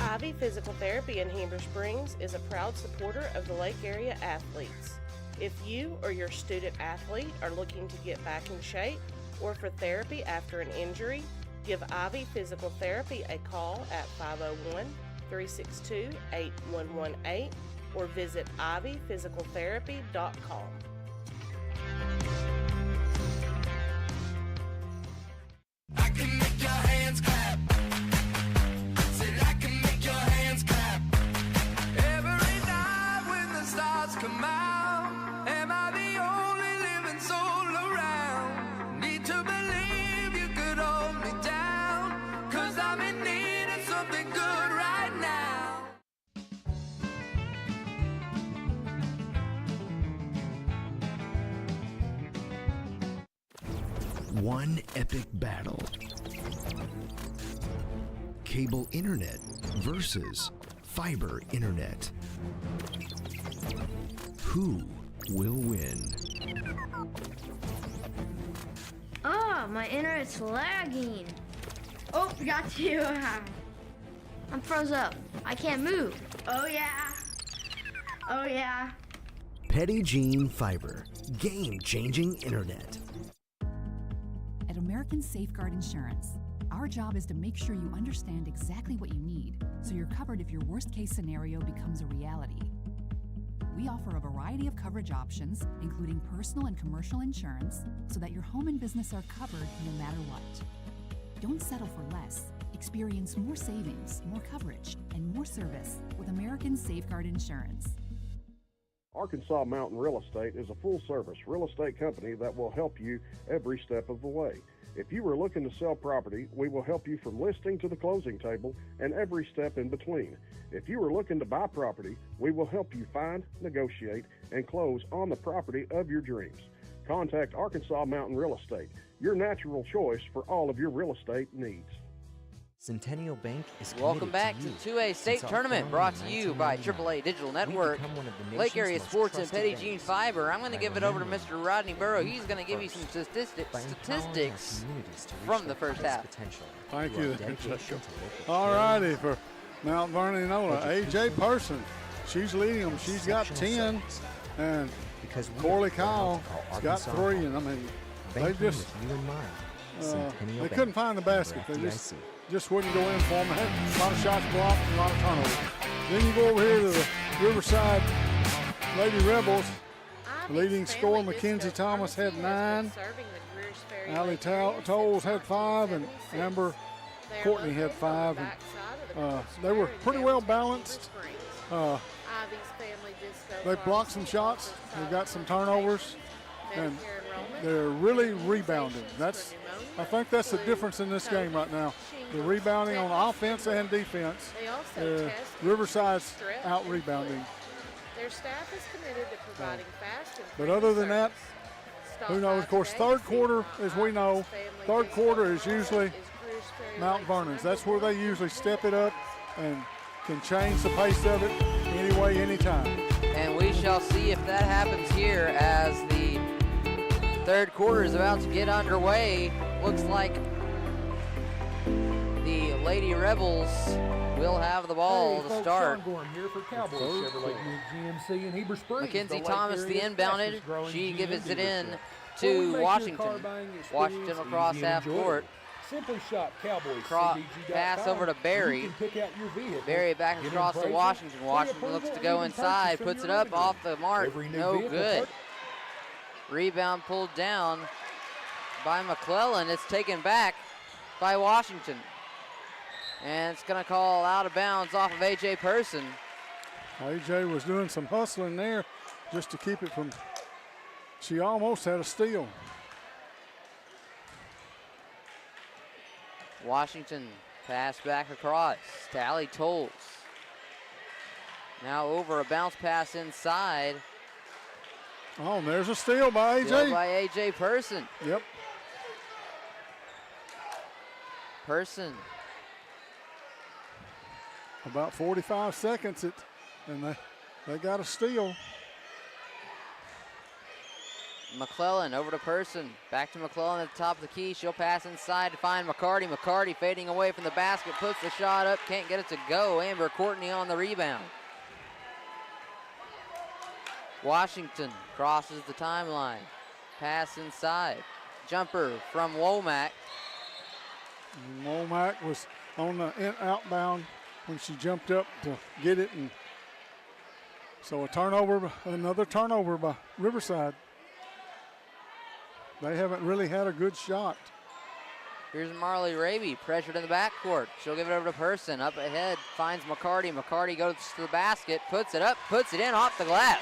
Ivy Physical Therapy in Heber Springs is a proud supporter of the Lake Area athletes. If you or your student athlete are looking to get back in shape or for therapy after an injury, give Ivy Physical Therapy a call at 501-362-8118 or visit ivyphysicaltherapy.com. I can make your hands clap. Said I can make your hands clap. one epic battle. Cable internet versus fiber internet. Who will win? Oh, my internet's lagging. Oh, got you. I'm froze up. I can't move. Oh, yeah. Oh, yeah. Petit Jean Fiber. Game-changing internet. At American Safeguard Insurance, our job is to make sure you understand exactly what you need so you're covered if your worst-case scenario becomes a reality. We offer a variety of coverage options, including personal and commercial insurance, so that your home and business are covered no matter what. Don't settle for less. Experience more savings, more coverage, and more service with American Safeguard Insurance. Arkansas Mountain Real Estate is a full-service real estate company that will help you every step of the way. If you are looking to sell property, we will help you from listing to the closing table and every step in between. If you are looking to buy property, we will help you find, negotiate, and close on the property of your dreams. Contact Arkansas Mountain Real Estate, your natural choice for all of your real estate needs. Centennial Bank is Welcome back to 2A State Tournament, brought to you by AAA Digital Network, Lake Area Sports, and Petit Jean Fiber. I'm going to give it over to Mr. Rodney Burrow. He's going to give you some statistics from the first half. Thank you. All righty, for Mount Vernon-Enola, A.J. Person. She's leading them. She's got 10, and Corley Kyle has got 3. And I mean, they just they couldn't find the basket. They just wouldn't go in for them. They had a lot of shots blocked and a lot of turnovers. Then you go over here to the Riverside Lady Rebels. Leading scorer Mackenzie Thomas had 9. Allie Tolles had 5, and Amber Courtney had 5. And, they were pretty well balanced. They blocked some shots. They got some turnovers, and they're really rebounding. I think that's the difference in this game right now. The rebounding on offense and defense. Riverside's out rebounding. Their staff is committed to providing fast and But other than that, who knows? Of course, third quarter, as we know, third quarter is usually Mount Vernon's. That's where they usually step it up and can change the pace of it anyway, anytime. And we shall see if that happens here as the third quarter is about to get underway. Looks like the Lady Rebels will have the ball to start. Mackenzie Thomas, the inbounded. She gives it in to Washington. Washington across half court. Simply shop Cowboys. Pass over to Barry. Barry back across to Washington. Washington looks to go inside, puts it up off the mark. No good. Rebound pulled down by McClellan. It's taken back by Washington. And it's going to call out of bounds off of A.J. Person. A.J. was doing some hustling there just to keep it from, she almost had a steal. Washington pass back across. Tally Tolles. Now over a bounce pass inside. Oh, and there's a steal by A.J. Steal by A.J. Person. Yep. Person. About 45 seconds, and they got a steal. McClellan over to Person. Back to McClellan at the top of the key. She'll pass inside to find McCarty. McCarty fading away from the basket, puts the shot up, can't get it to go. Amber Courtney on the rebound. Washington crosses the timeline. Pass inside. Jumper from Womack. Womack was on the outbound when she jumped up to get it. And so another turnover by Riverside. They haven't really had a good shot. Here's Marley Raby, pressured in the backcourt. She'll give it over to Person. Up ahead, finds McCarty. McCarty goes to the basket, puts it up, puts it in off the glass.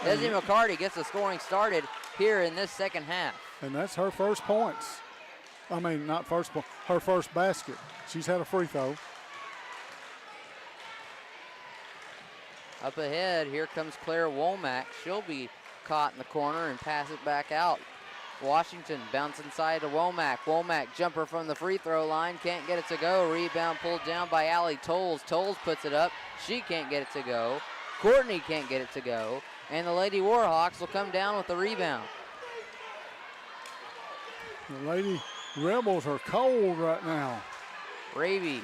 Desi McCarty gets the scoring started here in this second half. And that's her first points. I mean, not first point, her first basket. She's had a free throw. Up ahead, here comes Claire Womack. She'll be caught in the corner and pass it back out Washington bounce inside to Womack. Womack jumper from the free throw line. Can't get it to go. Rebound pulled down by Allie Tolles. Tolles puts it up. She can't get it to go. Courtney can't get it to go. And the Lady Warhawks will come down with the rebound. The Lady Rebels are cold right now. Ravy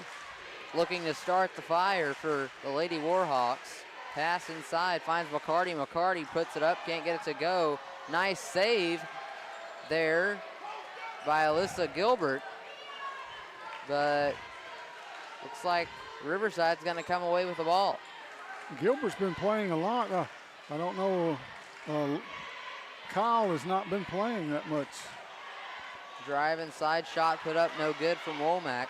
looking to start the fire for the Lady Warhawks. Pass inside, finds McCarty. McCarty puts it up, can't get it to go. Nice save there by Alyssa Gilbert. But looks like Riverside's going to come away with the ball. Gilbert's been playing a lot. I don't know. Kyle has not been playing that much. Drive inside, shot put up, no good from Womack.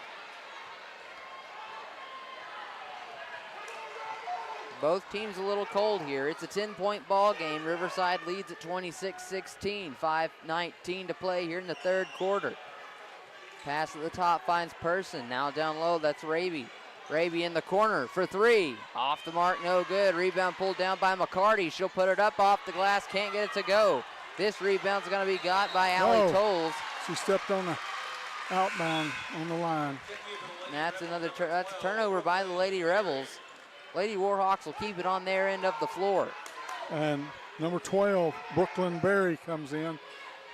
Both teams a little cold here. It's a 10-point ball game. Riverside leads at 26-16. 5:19 to play here in the third quarter. Pass at the top finds Person. Now down low, that's Raby. Raby in the corner for three. Off the mark, no good. Rebound pulled down by McCarty. She'll put it up off the glass, can't get it to go. This rebound's going to be got by Allie Tolles. She stepped on the outbound on the line. And that's that's a turnover by the Lady Rebels. Lady Warhawks will keep it on their end of the floor. And number 12, Brooklyn Berry, comes in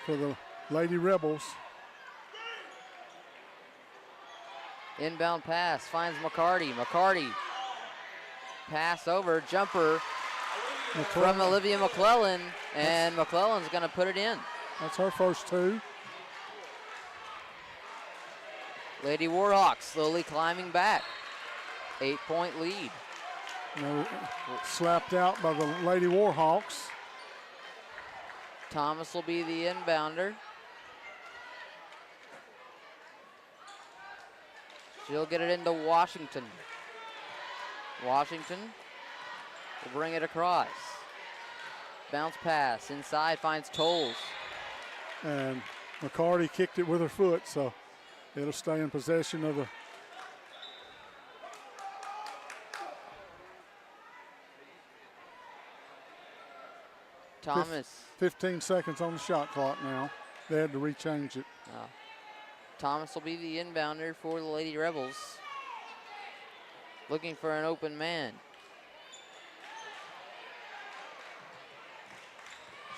for the Lady Rebels. Inbound pass finds McCarty. McCarty pass over, jumper from Olivia McClellan, and McClellan's going to put it in. That's her first two. Lady Warhawks slowly climbing back. 8-point lead. Slapped out by the Lady Warhawks. Thomas will be the inbounder. She'll get it into Washington. Washington will bring it across. Bounce pass inside, finds Tolles. And McCarty kicked it with her foot, so it'll stay in possession of the Thomas. 15 seconds on the shot clock now. They had to rechange it. Thomas will be the inbounder for the Lady Rebels. Looking for an open man.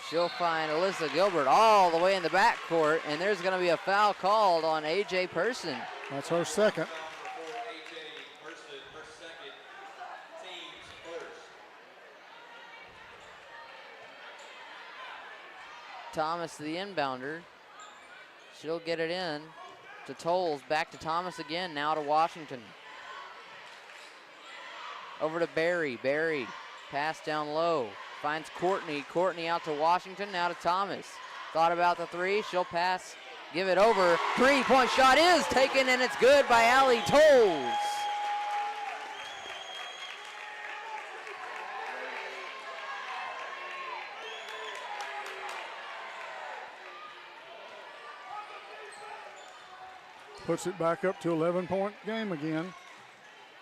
She'll find Alyssa Gilbert all the way in the backcourt, and there's going to be a foul called on A.J. Person. That's her second. Thomas, the inbounder. She'll get it in to Tolles. Back to Thomas again, now to Washington. Over to Barry. Barry, pass down low. Finds Courtney. Courtney out to Washington, now to Thomas. Thought about the three. She'll pass, give it over. Three-point shot is taken, and it's good by Allie Tolles. Puts it back up to 11-point game again.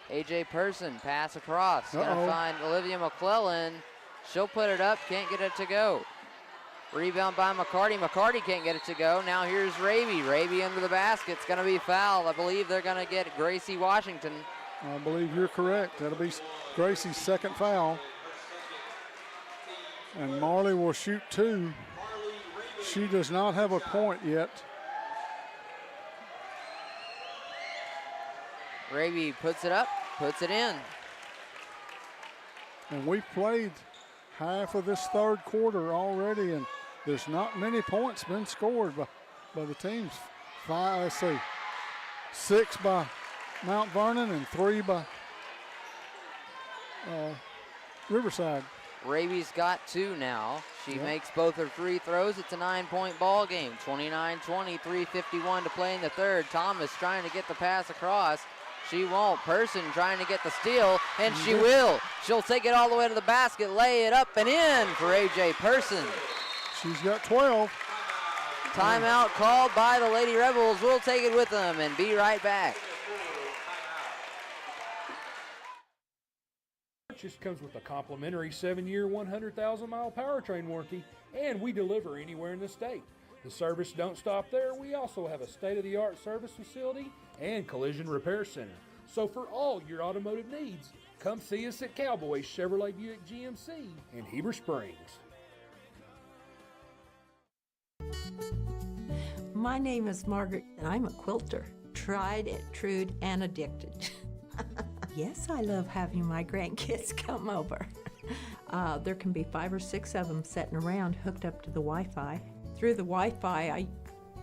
A.J. Person, pass across. Gonna find Olivia McClellan. She'll put it up, can't get it to go. Rebound by McCarty. McCarty can't get it to go. Now here's Raby. Raby under the basket. It's going to be fouled. I believe they're going to get Gracie Washington. I believe you're correct. That'll be Gracie's second foul. And Marley will shoot two. She does not have a point yet. Raby puts it up, puts it in. And we've played half of this third quarter already, and there's not many points been scored by the teams. Six by Mount Vernon and three by Riverside. Raby's got two now. She makes both her free throws. It's a 9-point ball game. 29-20, 3:51 to play in the third. Thomas trying to get the pass across. She won't. Person trying to get the steal, and she will. She'll take it all the way to the basket, lay it up and in for A.J. Person. She's got 12. Timeout called by the Lady Rebels. We'll take it with them and be right back. Purchase comes with a complimentary 7-year, 100,000-mile powertrain warranty, and we deliver anywhere in the state. The service don't stop there. We also have a state-of-the-art service facility and collision repair center. So for all your automotive needs, come see us at Cowboy Chevrolet Buick GMC in Heber Springs. My name is Margaret, and I'm a quilter. Tried, true, and addicted. Yes, I love having my grandkids come over. There can be 5 or 6 of them sitting around hooked up to the Wi-Fi. Through the Wi-Fi, I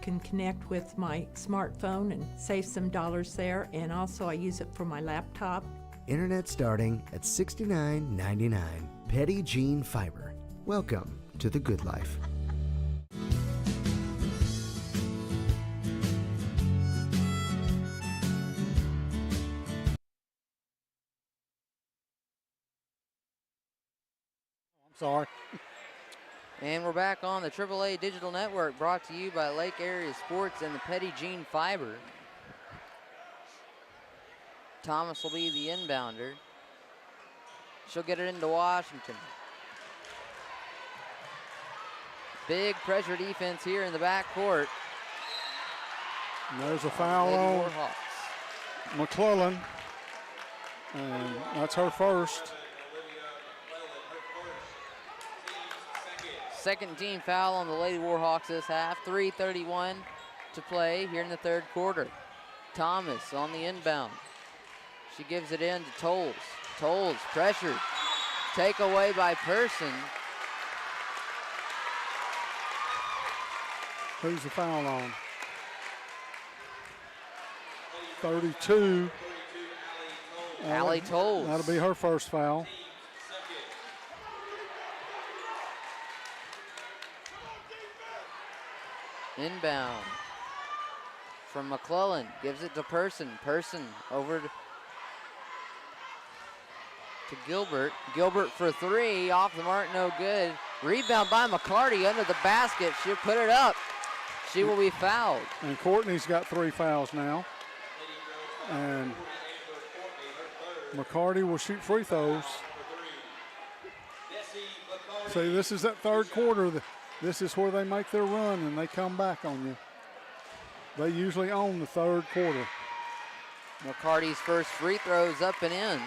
can connect with my smartphone and save some dollars there, and also I use it for my laptop. Internet starting at $69.99. Petit Jean Fiber. Welcome to the good life. Sorry. And we're back on the AAA Digital Network, brought to you by Lake Area Sports and the Petit Jean Fiber. Thomas will be the inbounder. She'll get it into Washington. Big pressure defense here in the backcourt. And there's a foul on McClellan, and that's her first. Second team foul on the Lady Warhawks this half. 3:31 to play here in the third quarter. Thomas on the inbound. She gives it in to Tolles. Tolles pressured. Takeaway by Person. Who's the foul on? 32. Allie Tolles. That'll be her first foul. Inbound from McClellan, gives it to Person. Person over to Gilbert. Gilbert for 3, off the mark, no good. Rebound by McCarty under the basket. She'll put it up. She will be fouled. And Courtney's got 3 fouls now. And McCarty will shoot free throws. See, this is that third quarter. This is where they make their run and they come back on you. They usually own the third quarter. McCarty's first free throws up and in.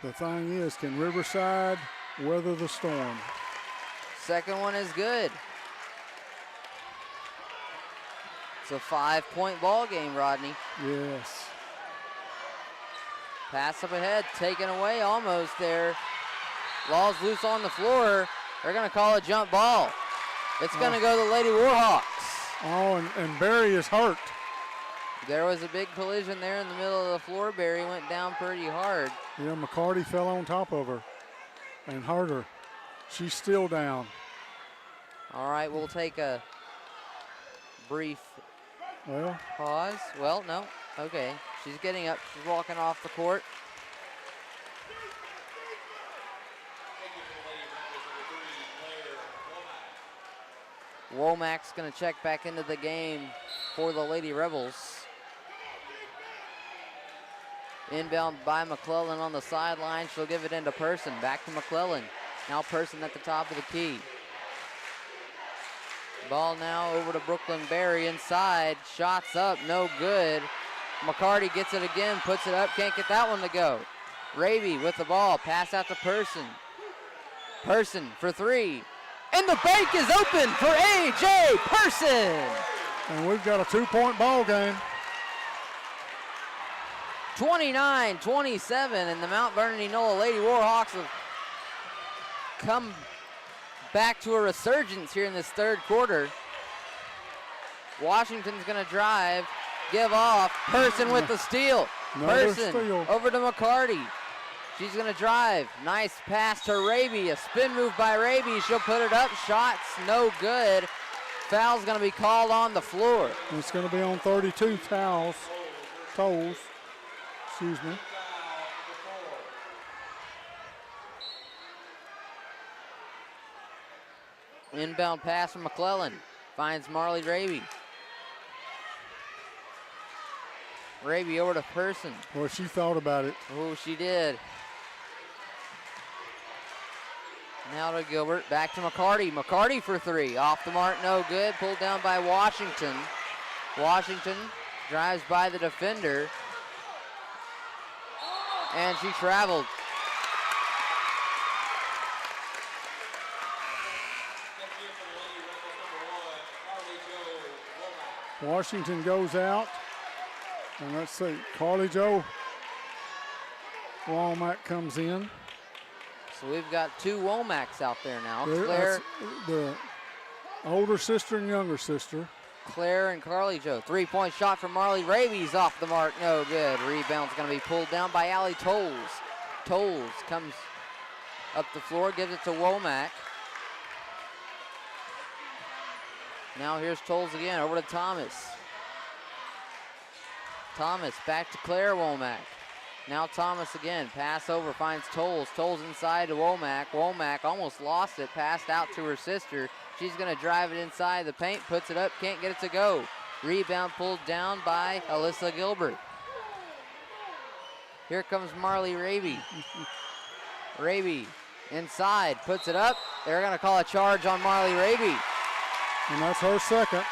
The thing is, can Riverside weather the storm? Second one is good. It's a 5-point ball game, Rodney. Yes. Pass up ahead, taken away almost there. Ball's loose on the floor. They're going to call a jump ball. It's going to go to the Lady Warhawks. Oh, and Barry is hurt. There was a big collision there in the middle of the floor. Barry went down pretty hard. Yeah, McCarty fell on top of her and hurt her. She's still down. All right, we'll take a brief pause. Well, no. Okay. She's getting up. She's walking off the court. Womack's going to check back into the game for the Lady Rebels. Inbound by McClellan on the sideline. She'll give it into Person. Back to McClellan. Now Person at the top of the key. Ball now over to Brooklyn Berry inside. Shots up, no good. McCarty gets it again, puts it up, can't get that one to go. Raby with the ball, pass out to Person. Person for 3. And the bank is open for A.J. Person. And we've got a 2-point ball game. 29-27, and the Mount Vernon-Enola Lady Warhawks have come back to a resurgence here in this third quarter. Washington's going to drive, give off. Person with the steal. Person over to McCarty. She's going to drive. Nice pass to Raby. A spin move by Raby. She'll put it up. Shots no good. Foul's going to be called on the floor. It's going to be on 32 tolls. Excuse me. Inbound pass from McClellan. Finds Marley Raby. Raby over to Person. Well, she thought about it. Oh, she did. Now to Gilbert, back to McCarty. McCarty for three, off the mark, no good. Pulled down by Washington. Washington drives by the defender, and she traveled. Washington goes out, and let's see, Carly Jo Womack comes in. So we've got two Womacks out there now. That's the older sister and younger sister. Claire and Carly Jo. 3-point shot from Marley Raby's off the mark, no good. Rebound's gonna be pulled down by Allie Tolles. Tolles comes up the floor, gives it to Womack. Now here's Tolles again, over to Thomas. Thomas back to Claire Womack. Now Thomas again, pass over, finds Tolles. Tolles inside to Womack. Womack almost lost it, passed out to her sister. She's gonna drive it inside the paint, puts it up, can't get it to go. Rebound pulled down by Alyssa Gilbert. Here comes Marley Raby. Raby inside, puts it up. They're gonna call a charge on Marley Raby. And that's her second.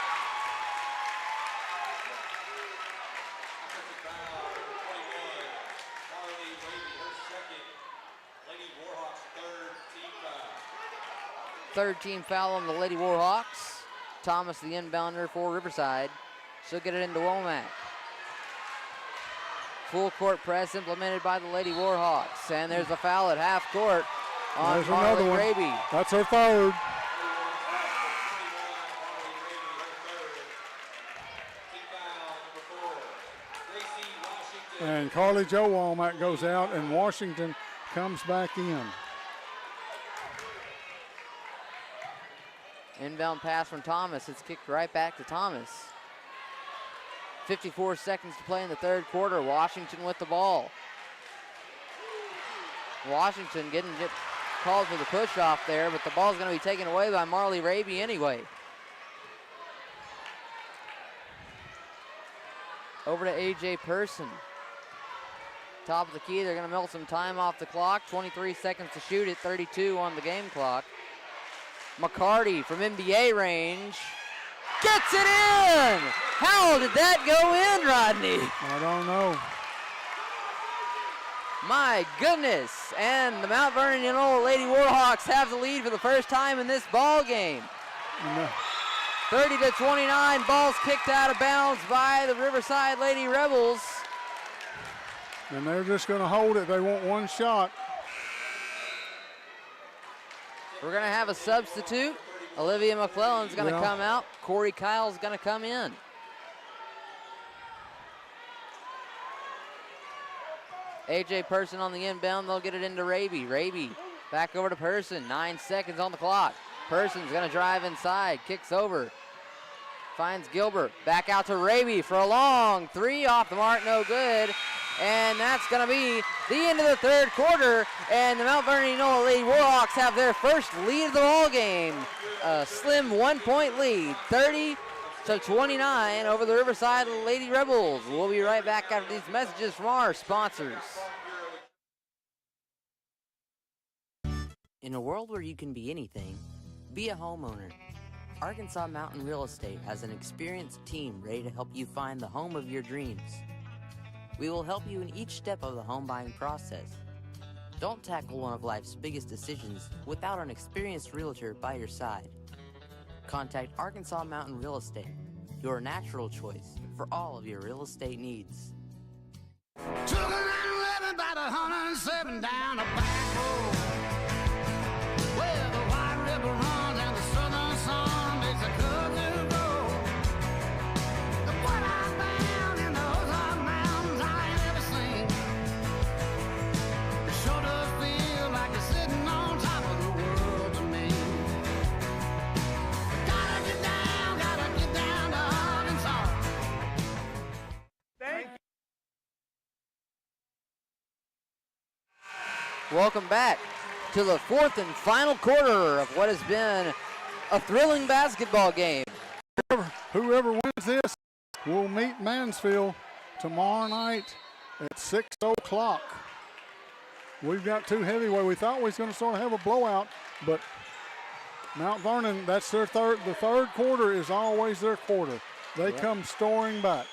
Third team foul on the Lady Warhawks. Thomas, the inbounder for Riverside. She'll get it into Womack. Full court press implemented by the Lady Warhawks. And there's a foul at half court on There's Marley another one. Raby. That's her third. And Carly Jo Womack goes out, and Washington comes back in. Inbound pass from Thomas. It's kicked right back to Thomas. 54 seconds to play in the third quarter. Washington with the ball. Washington getting called for the push off there, but the ball's going to be taken away by Marley Raby anyway. Over to A.J. Person. Top of the key, they're going to melt some time off the clock. 23 seconds to shoot it, 32 on the game clock. McCarty from NBA range gets it in! How did that go in, Rodney? I don't know. My goodness, and the Mount Vernon-Enola Lady Warhawks have the lead for the first time in this ball game. 30-29, ball's kicked out of bounds by the Riverside Lady Rebels. And they're just going to hold it. They want one shot. We're going to have a substitute. Olivia McClellan's going to come out. Corey Kyle's going to come in. A.J. Person on the inbound. They'll get it into Raby. Raby back over to Person. 9 seconds on the clock. Person's going to drive inside. Kicks over. Finds Gilbert. Back out to Raby for a long three. Off the mark. No good. And that's going to be the end of the third quarter. And the Mount Vernon-Enola Lady Warhawks have their first lead of the ball game. A slim 1-point lead, 30-29 over the Riverside Lady Rebels. We'll be right back after these messages from our sponsors. In a world where you can be anything, be a homeowner. Arkansas Mountain Real Estate has an experienced team ready to help you find the home of your dreams. We will help you in each step of the home buying process. Don't tackle one of life's biggest decisions without an experienced realtor by your side. Contact Arkansas Mountain Real Estate, your natural choice for all of your real estate needs. Took a 911 by the 107 down a back road, where the White River runs and the southern sun makes a cousin grow. What I found in the Ozark Mountains I ain't ever seen. It sure does feel like you're sitting on top of the world to me. Gotta get down to Arkansas. Thank you. Welcome back to the fourth and final quarter of what has been a thrilling basketball game. Whoever wins this will meet Mansfield tomorrow night at 6 o'clock. We've got two heavyweight. We thought we was going to sort of have a blowout But Mount Vernon, that's their third. The third quarter is always their quarter. They come storing back.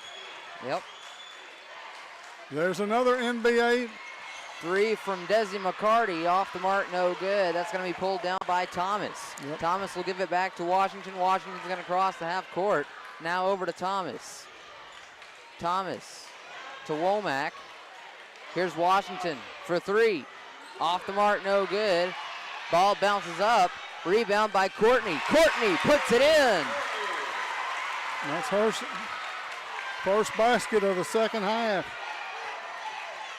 Yep. There's another NBA. 3 from Desi McCarty, off the mark, no good. That's going to be pulled down by Thomas. Yep. Thomas will give it back to Washington. Washington's going to cross the half court. Now over to Thomas. Thomas to Womack. Here's Washington for 3. Off the mark, no good. Ball bounces up. Rebound by Courtney. Courtney puts it in. That's her first basket of the second half.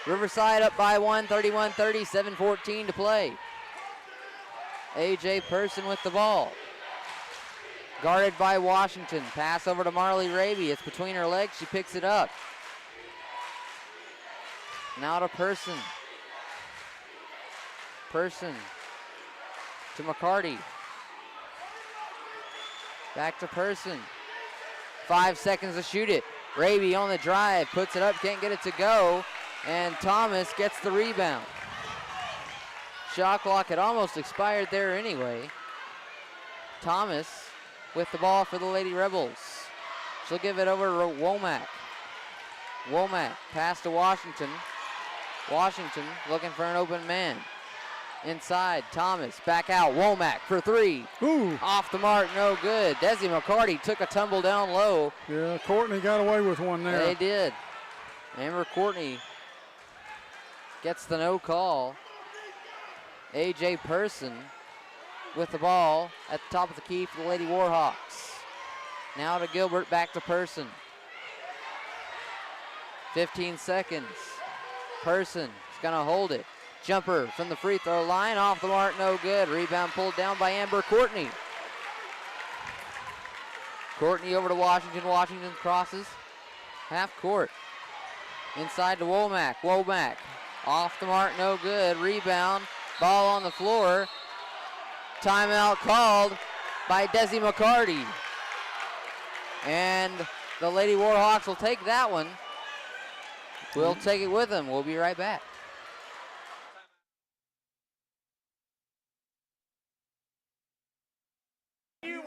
Riverside up by 1, 31-30, 7:14 to play. A.J. Person with the ball. Guarded by Washington. Pass over to Marley Raby. It's between her legs. She picks it up. Now to Person. Person to McCarty. Back to Person. 5 seconds to shoot it. Raby on the drive. Puts it up. Can't get it to go. And Thomas gets the rebound. Shot clock had almost expired there anyway. Thomas with the ball for the Lady Rebels. She'll give it over to Womack. Womack pass to Washington. Washington looking for an open man. Inside, Thomas back out. Womack for 3. Ooh. Off the mark, no good. Desi McCarty took a tumble down low. Yeah, Courtney got away with one there. They did. Amber Courtney gets the no call. A.J. Person with the ball at the top of the key for the Lady Warhawks. Now to Gilbert, back to Person. 15 seconds. Person is going to hold it. Jumper from the free throw line, off the mark, no good. Rebound pulled down by Amber Courtney. Courtney over to Washington. Washington crosses half court. Inside to Womack. Womack off the mark, no good. Rebound, ball on the floor. Timeout called by Desi McCarty. And the Lady Warhawks will take that one. We'll take it with them. We'll be right back.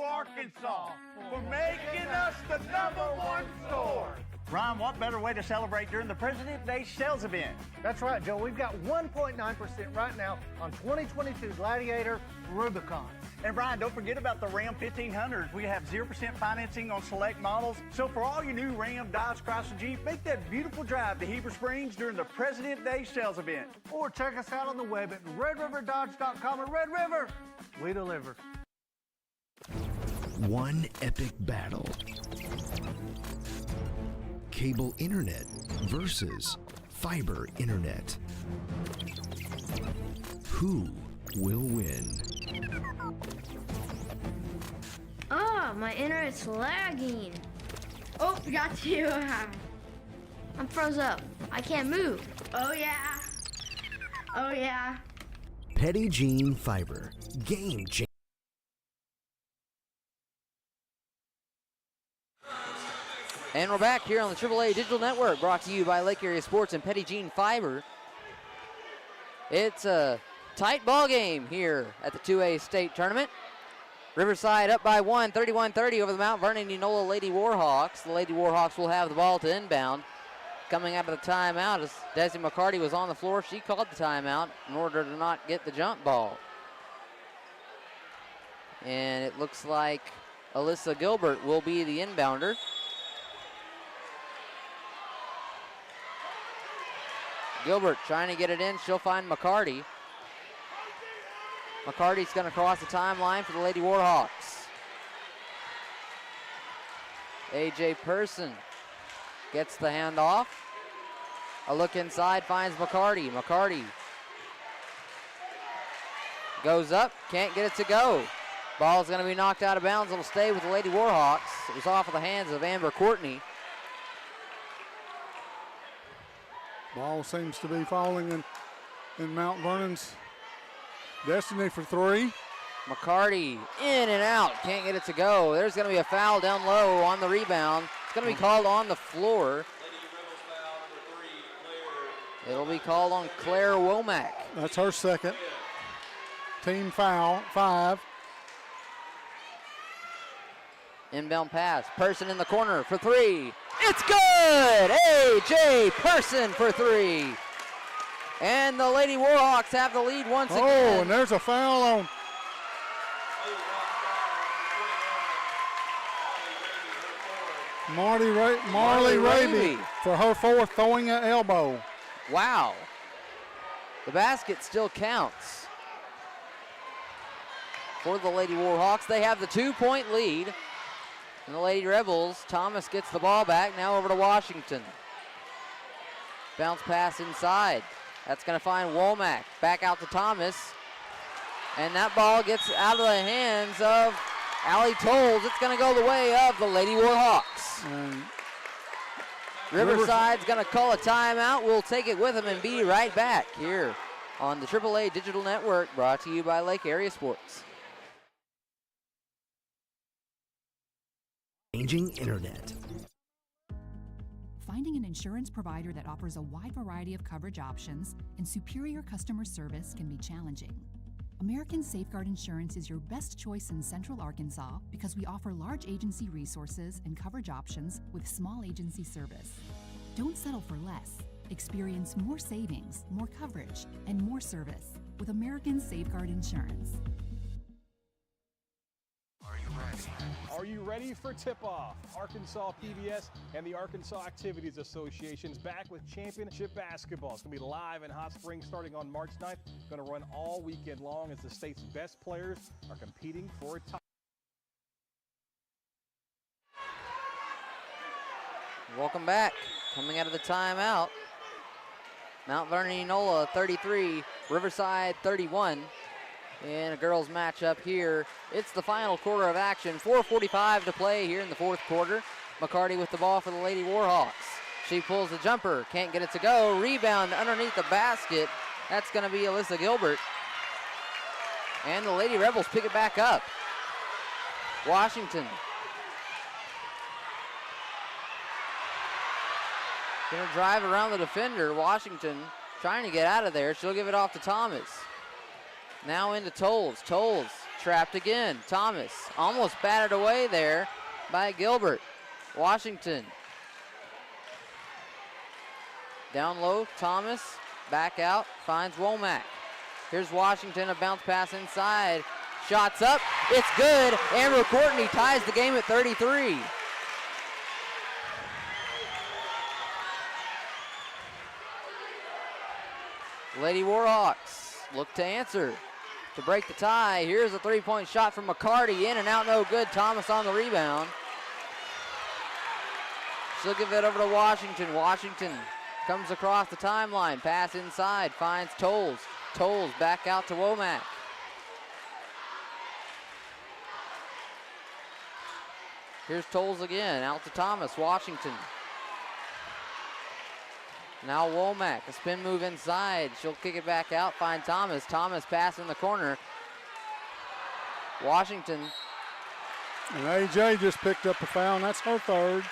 Arkansas for making us the #1 store. Ron, what better way to celebrate during the President's Day sales event? That's right, Joe. We've got 1.9% right now on 2022 Gladiator Rubicon. And Brian, don't forget about the Ram 1500s. We have 0% financing on select models. So for all your new Ram, Dodge, Chrysler, Jeep, make that beautiful drive to Heber Springs during the President's Day sales event. Or check us out on the web at RedRiverDodge.com or Red River. We deliver. One epic battle. Cable internet versus fiber internet. Who will win? Oh, my internet's lagging. Oh, got you. I'm froze up. I can't move. Oh, yeah. Oh, yeah. Petit Jean Fiber. Game changer. And we're back here on the AAA Digital Network, brought to you by Lake Area Sports and Petit Jean Fiber. It's a tight ball game here at the 2A state tournament. Riverside up by 1, 31-30 over the Mount Vernon-Enola Lady Warhawks. The Lady Warhawks will have the ball to inbound. Coming out of the timeout, as Desi McCarty was on the floor, she called the timeout in order to not get the jump ball. And it looks like Alyssa Gilbert will be the inbounder. Gilbert trying to get it in. She'll find McCarty. McCarty's going to cross the timeline for the Lady Warhawks. A.J. Person gets the handoff. A look inside, finds McCarty. McCarty goes up, can't get it to go. Ball's going to be knocked out of bounds. It'll stay with the Lady Warhawks. It was off of the hands of Amber Courtney. Ball seems to be falling in Mount Vernon's destiny for 3. McCarty in and out, can't get it to go. There's going to be a foul down low on the rebound. It's going to be called on the floor. It'll be called on Claire Womack. That's her second. Team foul, 5. Inbound pass. Person in the corner for 3. It's good! A.J. Person for 3. And the Lady Warhawks have the lead once again. Oh, and there's a foul on Marley Raby for her 4th, throwing an elbow. Wow. The basket still counts for the Lady Warhawks. They have the 2-point lead. And the Lady Rebels, Thomas gets the ball back. Now over to Washington. Bounce pass inside. That's going to find Womack. Back out to Thomas. And that ball gets out of the hands of Allie Tolles. It's going to go the way of the Lady Warhawks. Riverside's going to call a timeout. We'll take it with them and be right back here on the AAA Digital Network, brought to you by Lake Area Sports. Changing internet. Finding an insurance provider that offers a wide variety of coverage options and superior customer service can be challenging. American Safeguard Insurance is your best choice in Central Arkansas because we offer large agency resources and coverage options with small agency service. Don't settle for less. Experience more savings, more coverage, and more service with American Safeguard Insurance. Are you ready for tip-off? Arkansas PBS and the Arkansas Activities Association's back with championship basketball. It's going to be live in Hot Springs starting on March 9th. Going to run all weekend long as the state's best players are competing for a title. Welcome back. Coming out of the timeout, Mount Vernon-Enola 33, Riverside 31. In a girls matchup here. It's the final quarter of action. 4:45 to play here in the 4th quarter. McCarty with the ball for the Lady Warhawks. She pulls the jumper, can't get it to go. Rebound underneath the basket. That's going to be Alyssa Gilbert. And the Lady Rebels pick it back up. Washington. Going to drive around the defender. Washington trying to get out of there. She'll give it off to Thomas. Now into Tolles. Tolles trapped again. Thomas almost batted away there by Gilbert. Washington. Down low, Thomas. Back out, finds Womack. Here's Washington, a bounce pass inside. Shots up, it's good. Amber Courtney ties the game at 33. Lady Warhawks look to answer. To break the tie, here's a 3-point shot from McCarty, in and out, no good. Thomas on the rebound. She'll give it over to Washington. Washington comes across the timeline, pass inside, finds Tolles. Tolles back out to Womack. Here's Tolles again, out to Thomas. Washington. Now Womack, a spin move inside. She'll kick it back out, find Thomas. Thomas pass in the corner. Washington. And AJ just picked up a foul, and that's her 3rd.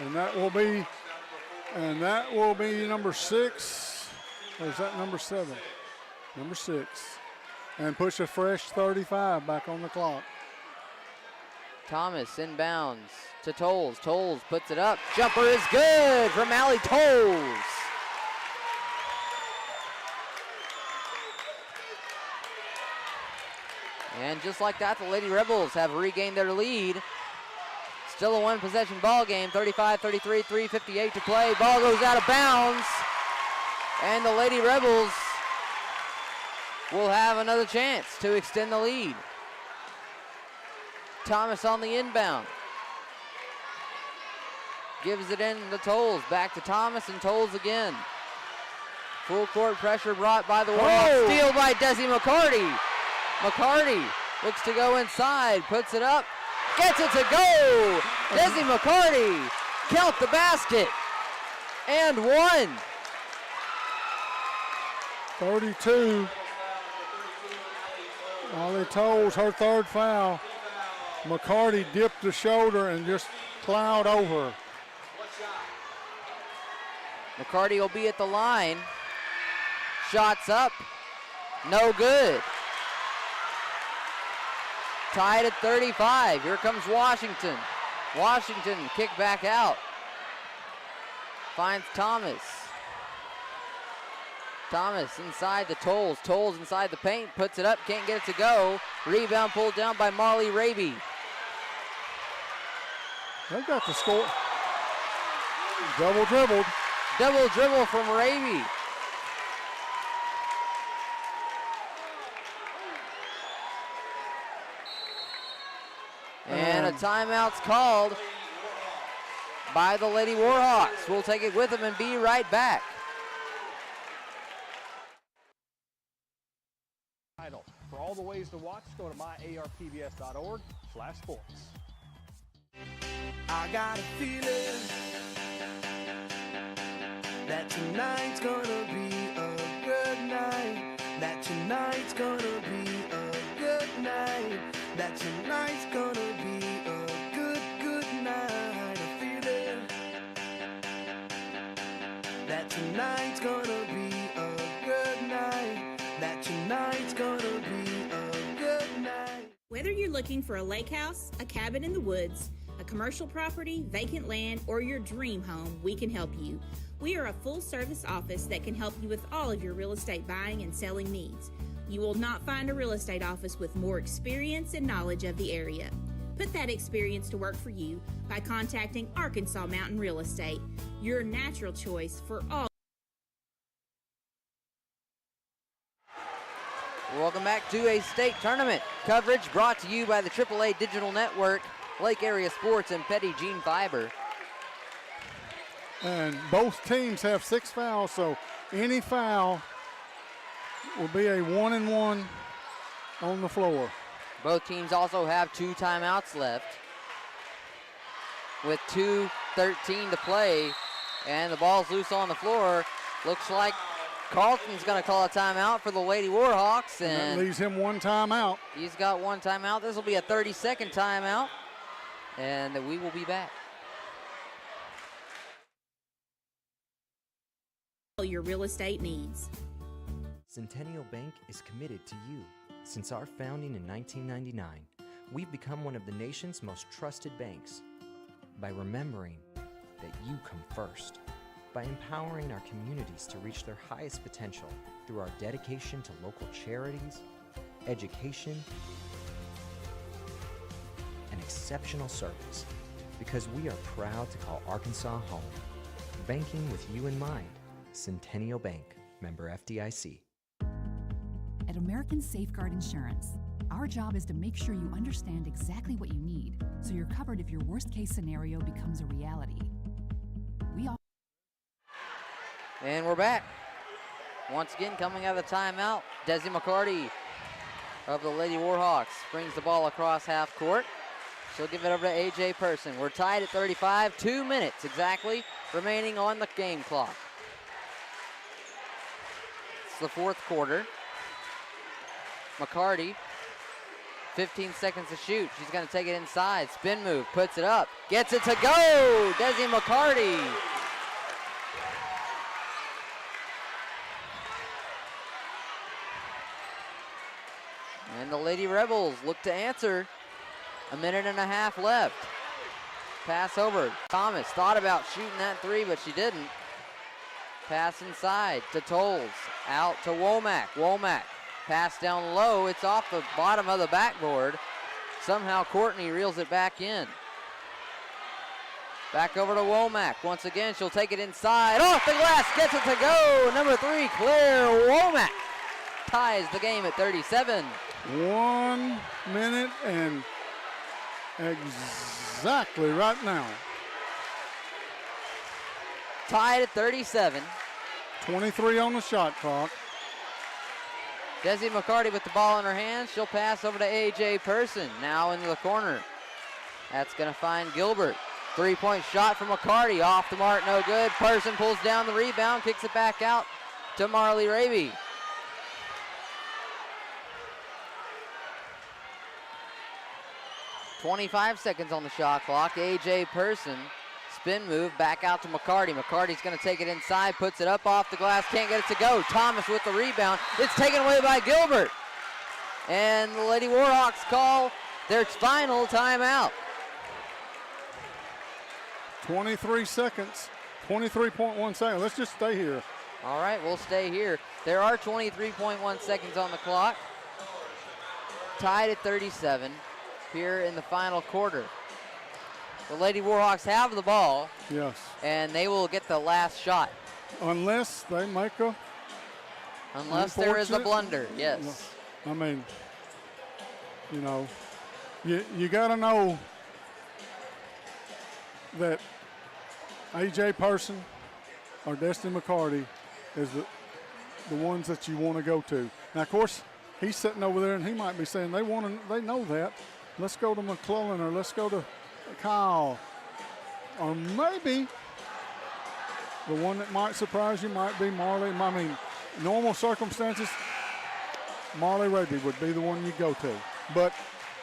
And that will be number 6. Or is that number 7? Number 6. And push a fresh 35 back on the clock. Thomas inbounds to Tolles. Tolles puts it up. Jumper is good from Allie Tolles. And just like that, the Lady Rebels have regained their lead. Still a 1-possession ball game. 35-33, 3:58 to play. Ball goes out of bounds. And the Lady Rebels will have another chance to extend the lead. Thomas on the inbound. Gives it in to Tolles. Back to Thomas and Tolles again. Full court pressure brought by the Warhawks. Steal by Desi McCarty. McCarty looks to go inside. Puts it up. Gets it to go. Desi McCarty. Count the basket. And 1. 32. Allie Tolles, her 3rd foul. McCarty dipped the shoulder and just plowed over. McCarty will be at the line. Shots up. No good. Tied at 35. Here comes Washington. Washington kick back out. Finds Thomas. Thomas inside the Tolles. Tolles inside the paint. Puts it up. Can't get it to go. Rebound pulled down by Marley Raby. They got the score. Double dribbled. Double dribble from Raby. And a timeout's called by the Lady Warhawks. We'll take it with them and be right back. For all the ways to watch, go to myarpbs.org/sports. I got a feeling that tonight's gonna be a good night. That tonight's gonna be a good night. That tonight's gonna be a good night. A feeling that tonight's gonna be a good night. That tonight's gonna be a good night. Whether you're looking for a lake house, a cabin in the woods, a commercial property, vacant land, or your dream home, we can help you. We are a full-service office that can help you with all of your real estate buying and selling needs. You will not find a real estate office with more experience and knowledge of the area. Put that experience to work for you by contacting Arkansas Mountain Real Estate, your natural choice for all. Welcome back to a state tournament. Coverage brought to you by the AAA Digital Network, Lake Area Sports, and Petty Jean Fiber. And both teams have 6 fouls, so any foul will be a 1-and-1 on the floor. Both teams also have 2 timeouts left with 2:13 to play, and the ball's loose on the floor. Looks like Carlton's going to call a timeout for the Lady Warhawks. And that leaves him 1 timeout. He's got 1 timeout. This will be a 30-second timeout, and we will be back. All your real estate needs. Centennial Bank is committed to you. Since our founding in 1999, we've become one of the nation's most trusted banks by remembering that you come first, by empowering our communities to reach their highest potential through our dedication to local charities, education, and exceptional service, because we are proud to call Arkansas home. Banking with you in mind. Centennial Bank, member FDIC. At American Safeguard Insurance, our job is to make sure you understand exactly what you need so you're covered if your worst-case scenario becomes a reality. And we're back. Once again, coming out of the timeout, Desi McCarty of the Lady Warhawks brings the ball across half court. She'll give it over to A.J. Person. We're tied at 35, 2 minutes exactly remaining on the game clock. It's the 4th quarter. McCarty, 15 seconds to shoot. She's going to take it inside. Spin move, puts it up, gets it to go. Desi McCarty. And the Lady Rebels look to answer. 1.5 minutes left. Pass over. Thomas thought about shooting that 3, but she didn't. Pass inside to Tolles. Out to Womack. Womack. Pass down low. It's off the bottom of the backboard. Somehow Courtney reels it back in. Back over to Womack. Once again, she'll take it inside. Off the glass. Gets it to go. Number 3, Claire Womack ties the game at 37. 1 minute and exactly right now. Tied at 37. 23 on the shot clock. Desi McCarty with the ball in her hands. She'll pass over to A.J. Person. Now into the corner. That's going to find Gilbert. 3-point shot from McCarty. Off the mark, no good. Person pulls down the rebound, kicks it back out to Marley Raby. .25 seconds on the shot clock. A.J. Person, spin move, back out to McCarty. McCarty's going to take it inside, puts it up off the glass, can't get it to go. Thomas with the rebound. It's taken away by Gilbert. And the Lady Warhawks call their final timeout. 23 seconds, 23.1 seconds. Let's just stay here. All right, we'll stay here. There are 23.1 seconds on the clock. Tied at 37 here in the final quarter. The Lady Warhawks have the ball. Yes. And they will get the last shot. Unless they make a... Unless there is a blunder, yes. I mean, you know, you got to know that A.J. Person or Destiny McCarty is the ones that you want to go to. Now, of course, he's sitting over there and he might be saying they know that. Let's go to McClellan or let's go to Kyle. Or maybe the one that might surprise you might be Marley. I mean, normal circumstances, Marley Raby would be the one you go to. But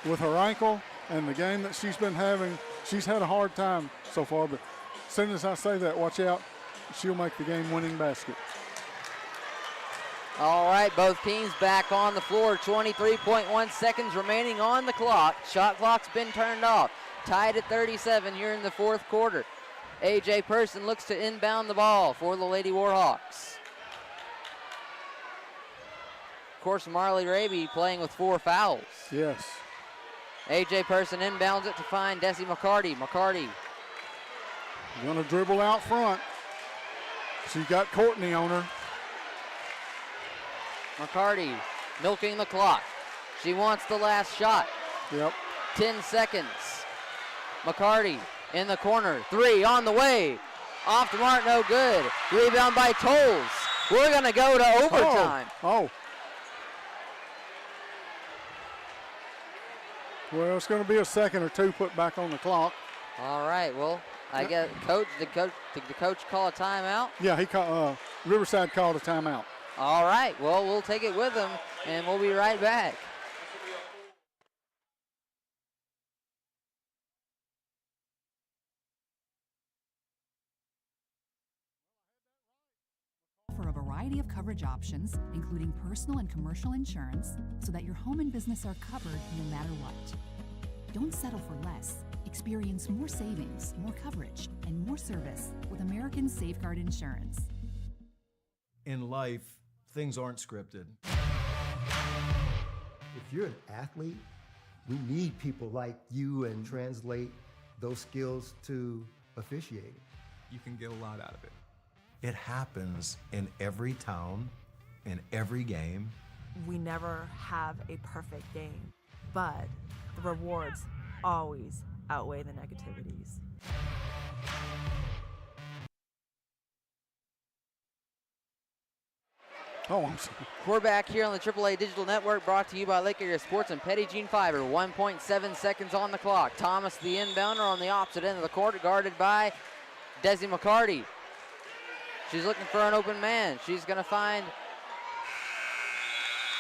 with her ankle and the game that she's been having, she's had a hard time so far. But as soon as I say that, watch out, she'll make the game-winning basket. All right, both teams back on the floor. 23.1 seconds remaining on the clock. Shot clock's been turned off. Tied at 37 here in the fourth quarter. A.J. Person looks to inbound the ball for the Lady Warhawks. Of course, Marley Raby playing with 4 fouls. Yes. A.J. Person inbounds it to find Desi McCarty. McCarty. Gonna dribble out front. She got Courtney on her. McCarty milking the clock. She wants the last shot. Yep. 10 seconds. McCarty in the corner. 3 on the way. Off the mark, no good. Rebound by Tolles. We're going to go to overtime. Oh. Well, it's going to be a second or two put back on the clock. All right, well, I guess did the coach call a timeout? Yeah, he called, Riverside called a timeout. All right, well, we'll take it with him, and we'll be right back. For a variety of coverage options, including personal and commercial insurance, so that your home and business are covered no matter what. Don't settle for less. Experience more savings, more coverage, and more service with American Safeguard Insurance. In life, things aren't scripted. If you're an athlete, we need people like you and translate those skills to officiating. You can get a lot out of it. It happens in every town, in every game. We never have a perfect game, but the rewards always outweigh the negativities. Oh, I'm sorry. We're back here on the AAA Digital Network, brought to you by Lake Area Sports and Petit Jean Fiber. 1.7 seconds on the clock. Thomas, the inbounder, on the opposite end of the court, guarded by Desi McCarty. She's looking for an open man. She's going to find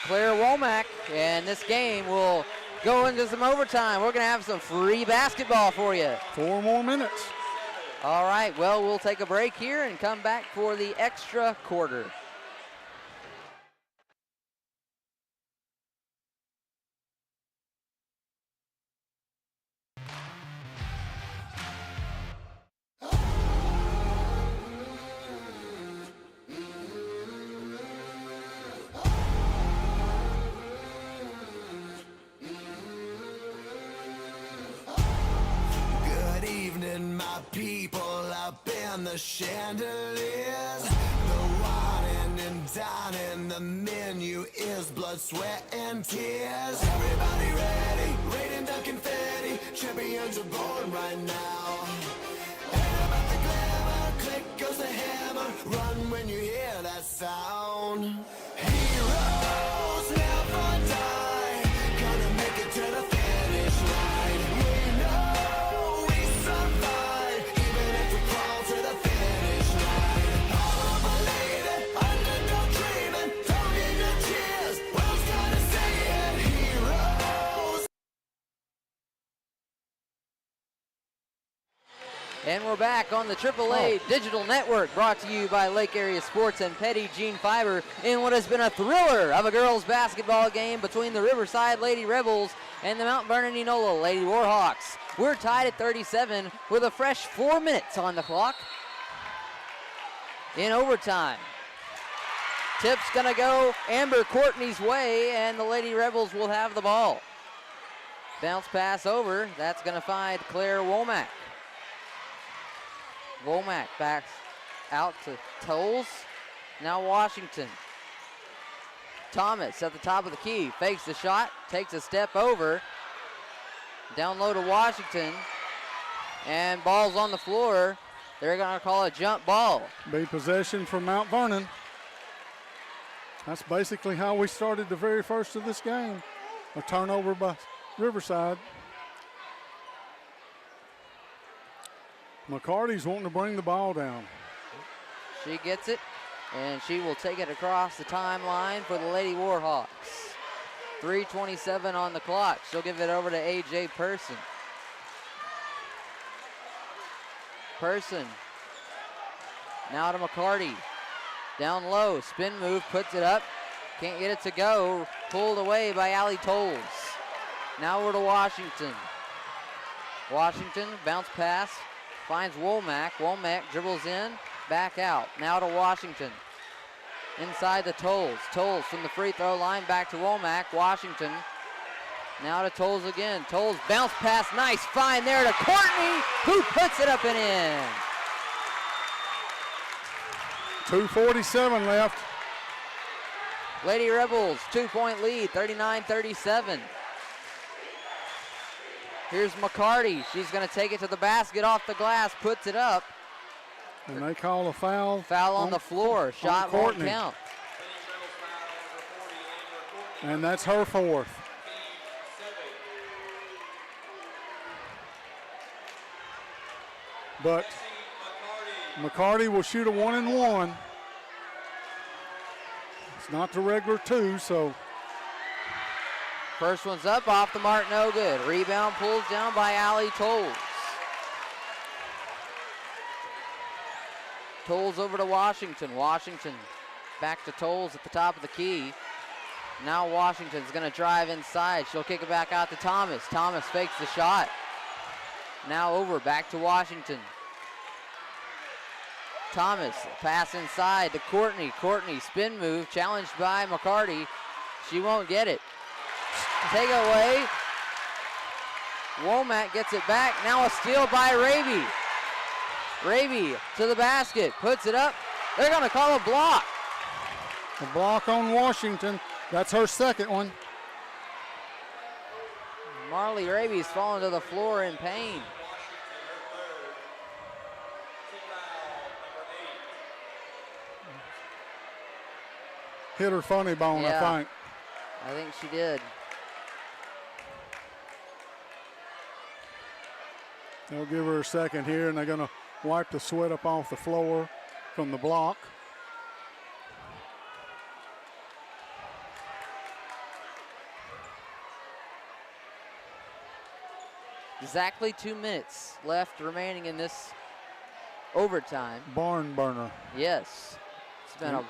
Claire Womack, and this game will go into some overtime. We're going to have some free basketball for you. 4 more minutes. All right, well, we'll take a break here and come back for the extra quarter. People up in the chandeliers, the wine and dining, the menu is blood, sweat, and tears. Everybody ready, raining down confetti, champions are born right now. Ain't about the glamour, click goes the hammer, run when you hear that sound. Heroes never die, gonna make it to the finish line. We know we survive, even if we crawl to the finish line. All believing, underdog dreaming, throwing your cheers, world's gonna say it, heroes. And we're back on the AAA Digital Network, brought to you by Lake Area Sports and Petit Jean Fiber, in what has been a thriller of a girls basketball game between the Riverside Lady Rebels and the Mount Vernon-Enola Lady Warhawks. We're tied at 37 with a fresh 4 minutes on the clock in overtime. Tip's gonna go Amber Courtney's way, and the Lady Rebels will have the ball. Bounce pass over, that's gonna find Claire Womack. Womack backs out to Tolles. Now Washington. Thomas at the top of the key, fakes the shot, takes a step over. Down low to Washington, and ball's on the floor. They're gonna call a jump ball. Be possession for Mount Vernon. That's basically how we started the very first of this game. A turnover by Riverside. McCarty's wanting to bring the ball down. She gets it, and she will take it across the timeline for the Lady Warhawks. 3:27 on the clock. She'll give it over to A.J. Person. Person. Now to McCarty. Down low, spin move, puts it up. Can't get it to go. Pulled away by Allie Tolles. Now we're to Washington. Washington, bounce pass. Finds Womack. Womack dribbles in, back out. Now to Washington. Inside the Tolles. Tolles from the free throw line, back to Womack. Washington. Now to Tolles again. Tolles bounce pass, nice find there to Courtney, who puts it up and in. 2:47 left. Lady Rebels, 2-point lead, 39-37. Here's McCarty. She's going to take it to the basket off the glass, puts it up. And they call a foul. Foul on the floor. Shot won't count. And that's her fourth. But McCarty will shoot a 1-and-1. It's not the regular 2, so. First one's up, off the mark, no good. Rebound pulled down by Allie Tolles. Tolles over to Washington. Washington back to Tolles at the top of the key. Now Washington's gonna drive inside. She'll kick it back out to Thomas. Thomas fakes the shot. Now over, back to Washington. Thomas, pass inside to Courtney. Courtney, spin move, challenged by McCarty. She won't get it. Take it away. Womack gets it back. Now a steal by Raby. Raby to the basket, puts it up. They're gonna call a block. A block on Washington. That's her second one. Marley Raby's falling to the floor in pain. Hit her funny bone, Yeah, I think. I think she did. They'll give her a second here, and they're going to wipe the sweat up off the floor from the block. Exactly 2 minutes left remaining in this overtime. Barn burner. Yes. It's been a,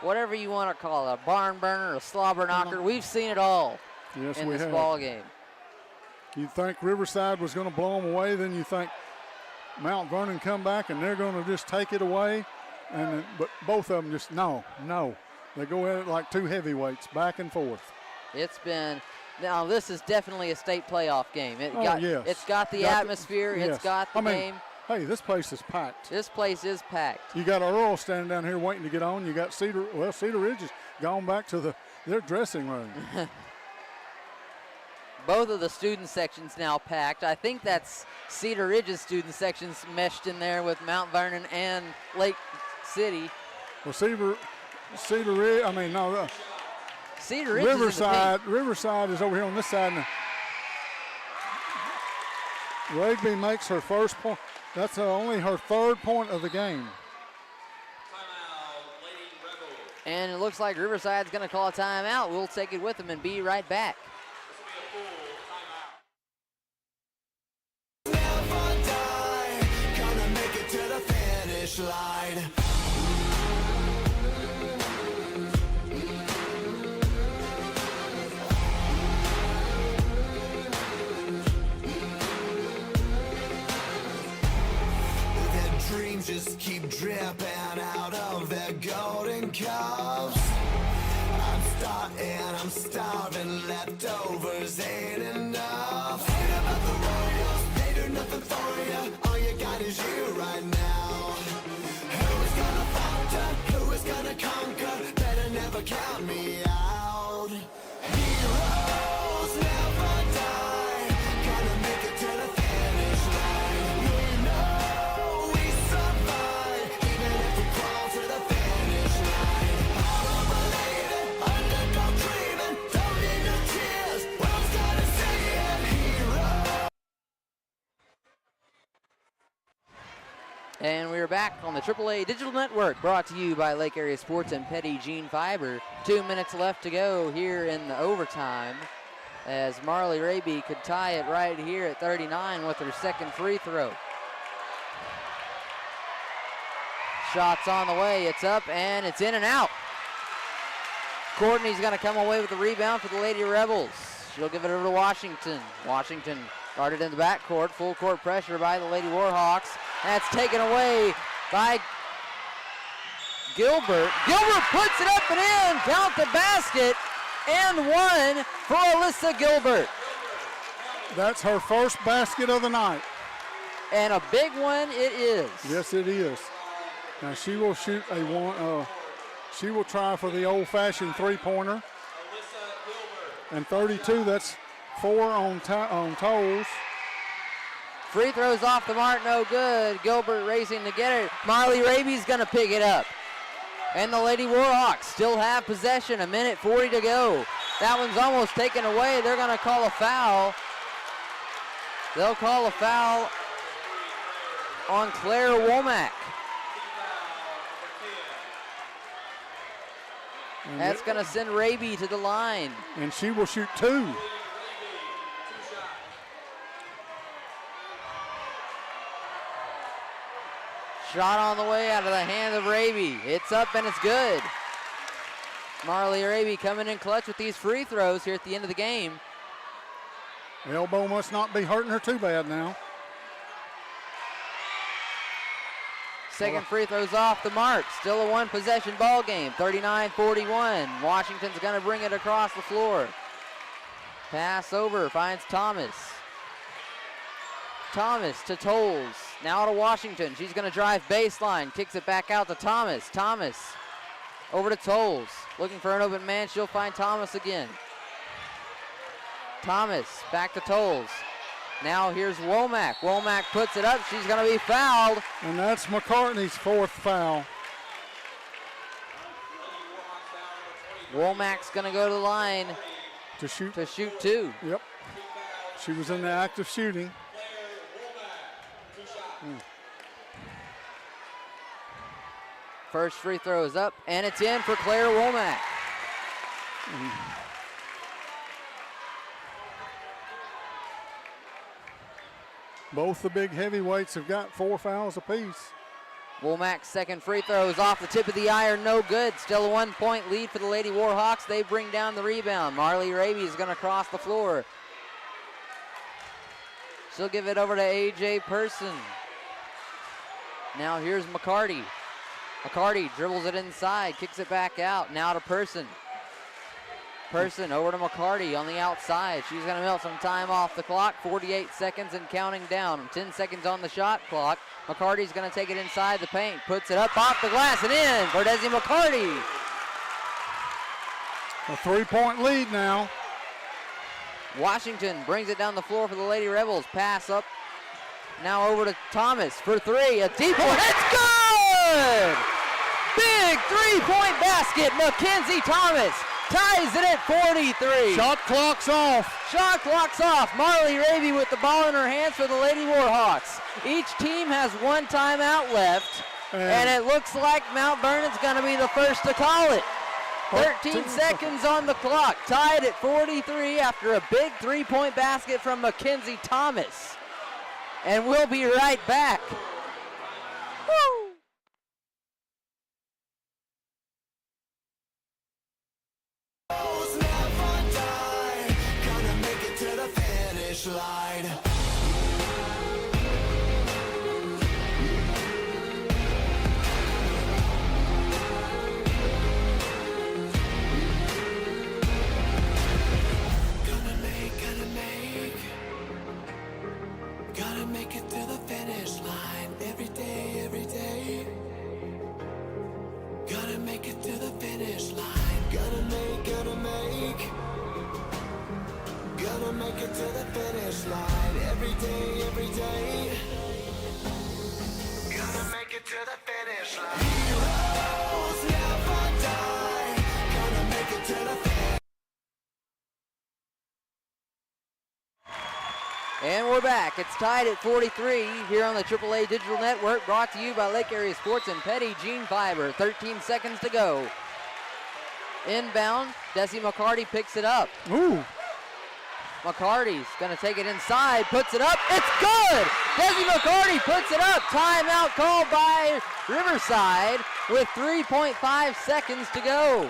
whatever you want to call it, a barn burner, a slobber knocker. We've seen it all Yes, in we this have. ball game. You think Riverside was going to blow them away, then you think Mount Vernon come back and they're going to just take it away. But both of them just, no. They go at it like two heavyweights, back and forth. It's been, now this is definitely a state playoff game. Yes. It's got the atmosphere, it's got the game. Hey, this place is packed. This place is packed. You got Earl standing down here waiting to get on. You got Cedar Ridge has gone back to their dressing room. Both of the student sections now packed. I think that's Cedar Ridge's student sections meshed in there with Mount Vernon and Lake City. Well, Cedar Ridge, Cedar Ridge Riverside is over here on this side. And Rigby makes her first point. That's only her third point of the game. And it looks like Riverside's going to call a timeout. We'll take it with them and be right back. Line. dripping out of their golden cups. I'm starving, leftovers ain't enough. Ain't about the Royals, they do nothing for you. All you got is you right now. Who is gonna falter? Who is gonna conquer? Better never count me out. Heroes never die. Gonna make it to the finish line. We know we survive, even if we crawl to the finish line. All overlated, underdog dreaming. Don't need no tears. World's gotta see it. Heroes. And we're back on the AAA Digital Network, brought to you by Lake Area Sports and Petit Jean Fiber. 2 minutes left to go here in the overtime, as Marley Raby could tie it right here at 39 with her second free throw. Shots on the way, it's up and it's in and out. Courtney's gonna come away with the rebound for the Lady Rebels. She'll give it over to Washington. Washington guarded in the backcourt, full court pressure by the Lady Warhawks. That's taken away by Gilbert. Gilbert puts it up and in, count the basket, and one for Alyssa Gilbert. That's her first basket of the night. And a big one it is. Yes, it is. Now she will shoot a one. She will try for the old-fashioned three-pointer. And 32, that's 4 on toes. Free throws off the mark, no good. Gilbert racing to get it. Marley Raby's gonna pick it up. And the Lady Warhawks still have possession, 1:40 to go. That one's almost taken away. They're gonna call a foul. They'll call a foul on Claire Womack. That's gonna send Raby to the line. And she will shoot 2. Shot on the way out of the hand of Raby. It's up and it's good. Marley Raby coming in clutch with these free throws here at the end of the game. Elbow must not be hurting her too bad now. Second free throw's off the mark. Still a one-possession ball game. 39-41. Washington's going to bring it across the floor. Pass over, finds Thomas. Thomas to Tolles. Now to Washington. She's going to drive baseline. Kicks it back out to Thomas. Thomas over to Tolles. Looking for an open man. She'll find Thomas again. Thomas back to Tolles. Now here's Womack. Womack puts it up. She's going to be fouled. And that's McCartney's 4th foul. Womack's going to go to the line to shoot 2. Yep. She was in the act of shooting. First free throw is up, and it's in for Claire Womack. Both the big heavyweights have got 4 fouls apiece. Womack's second free throw is off the tip of the iron, no good. Still a 1-point lead for the Lady Warhawks. They bring down the rebound. Marley Raby is going to cross the floor. She'll give it over to A.J. Person. Now here's McCarty. McCarty dribbles it inside, kicks it back out. Now to Person. Person over to McCarty on the outside. She's going to melt some time off the clock. 48 seconds and counting down. 10 seconds on the shot clock. McCarty's going to take it inside the paint. Puts it up off the glass and in for Desi McCarty. A 3-point lead now. Washington brings it down the floor for the Lady Rebels. Pass up. Now over to Thomas for 3. A deep one. It's good! Big 3-point basket. Mackenzie Thomas ties it at 43. Shot clock's off. Shot clock's off. Marley Raby with the ball in her hands for the Lady Warhawks. Each team has 1 timeout left, and it looks like Mount Vernon's going to be the first to call it. 13 seconds on the clock, tied at 43 after a big 3-point basket from Mackenzie Thomas. And we'll be right back. Woo! make it to the finish line. Gonna make it to the finish line. Every day. Gonna make it to the finish line. Heroes never die. Gonna make it to the finish. And we're back. It's tied at 43 here on the AAA Digital Network, brought to you by Lake Area Sports and Petty Gene Fiber. 13 seconds to go. Inbound, Desi McCarty picks it up. Ooh. McCarty's going to take it inside, puts it up. It's good! Desi McCarty puts it up. Timeout called by Riverside with 3.5 seconds to go.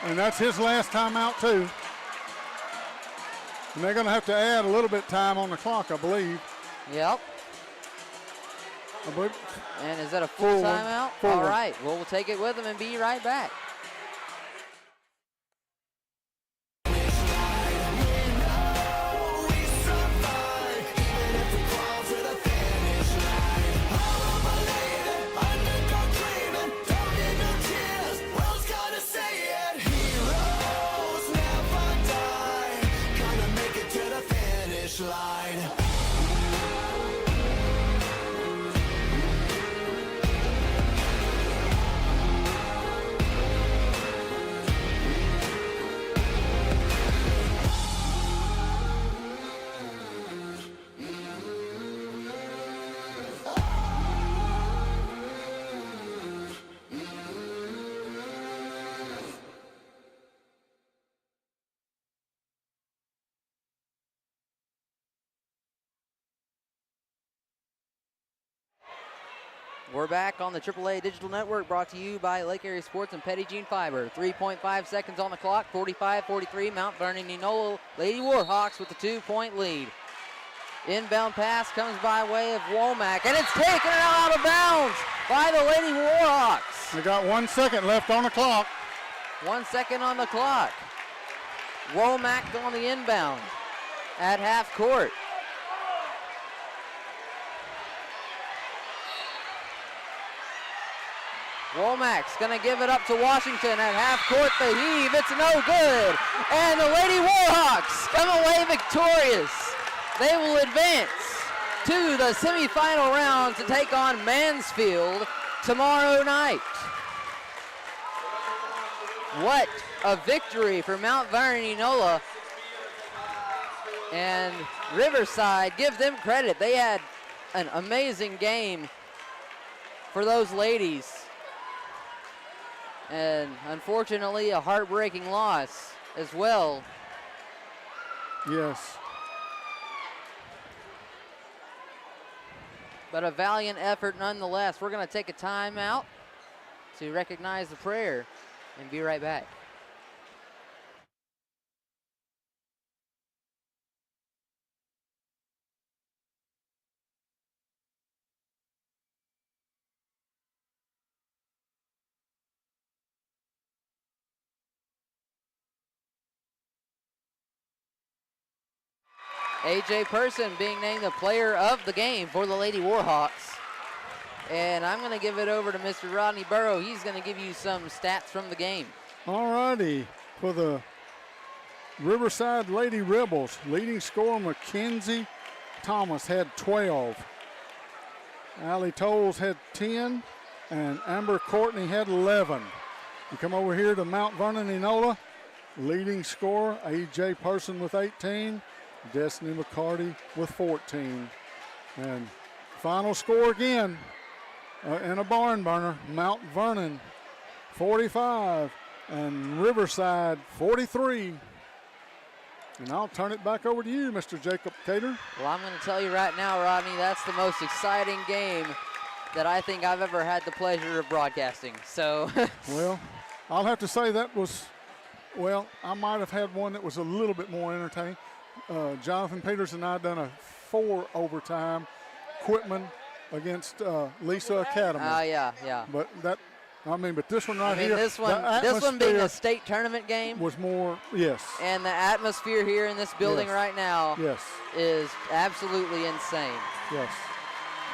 And that's his last timeout, too. And they're going to have to add a little bit time on the clock, I believe. Yep. I believe. And is that a full timeout? Full All one. right. Well, we'll take it with them and be right back. Line. We're back on the AAA Digital Network, brought to you by Lake Area Sports and Petty Gene Fiber. 3.5 seconds on the clock, 45-43. Mount Vernon-Enola Lady Warhawks with the 2-point lead. Inbound pass comes by way of Womack, and it's taken out of bounds by the Lady Warhawks. They got 1 second left on the clock. 1 second on the clock. Womack on the inbound at half court. Womack's going to give it up to Washington at half court. The heave, it's no good. And the Lady Warhawks come away victorious. They will advance to the semifinal round to take on Mansfield tomorrow night. What a victory for Mount Vernon-Enola. And Riverside, give them credit. They had an amazing game for those ladies. And unfortunately, a heartbreaking loss as well. Yes. But a valiant effort nonetheless. We're going to take a timeout to recognize the prayer and be right back. A.J. Person being named the player of the game for the Lady Warhawks. And I'm going to give it over to Mr. Rodney Burrow. He's going to give you some stats from the game. All righty. For the Riverside Lady Rebels, leading scorer Mackenzie Thomas had 12. Allie Tolles had 10. And Amber Courtney had 11. You come over here to Mount Vernon-Enola, leading scorer A.J. Person with 18. Destiny McCarty with 14. And final score again in a barn burner. Mount Vernon 45 and Riverside 43. And I'll turn it back over to you, Mr. Jacob Cater. Well, I'm going to tell you right now, Rodney, that's the most exciting game that I think I've ever had the pleasure of broadcasting. So, well, I'll have to say that was, well, I might have had one that was a little bit more entertaining. Jonathan Peters and I done a 4 overtime Quitman against Lisa Academy. Oh, yeah. But that, but this one right here. This one being a state tournament game was more, yes. And the atmosphere here in this building right now is absolutely insane. Yes.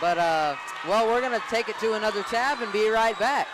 But, well, we're going to take it to another tab and be right back.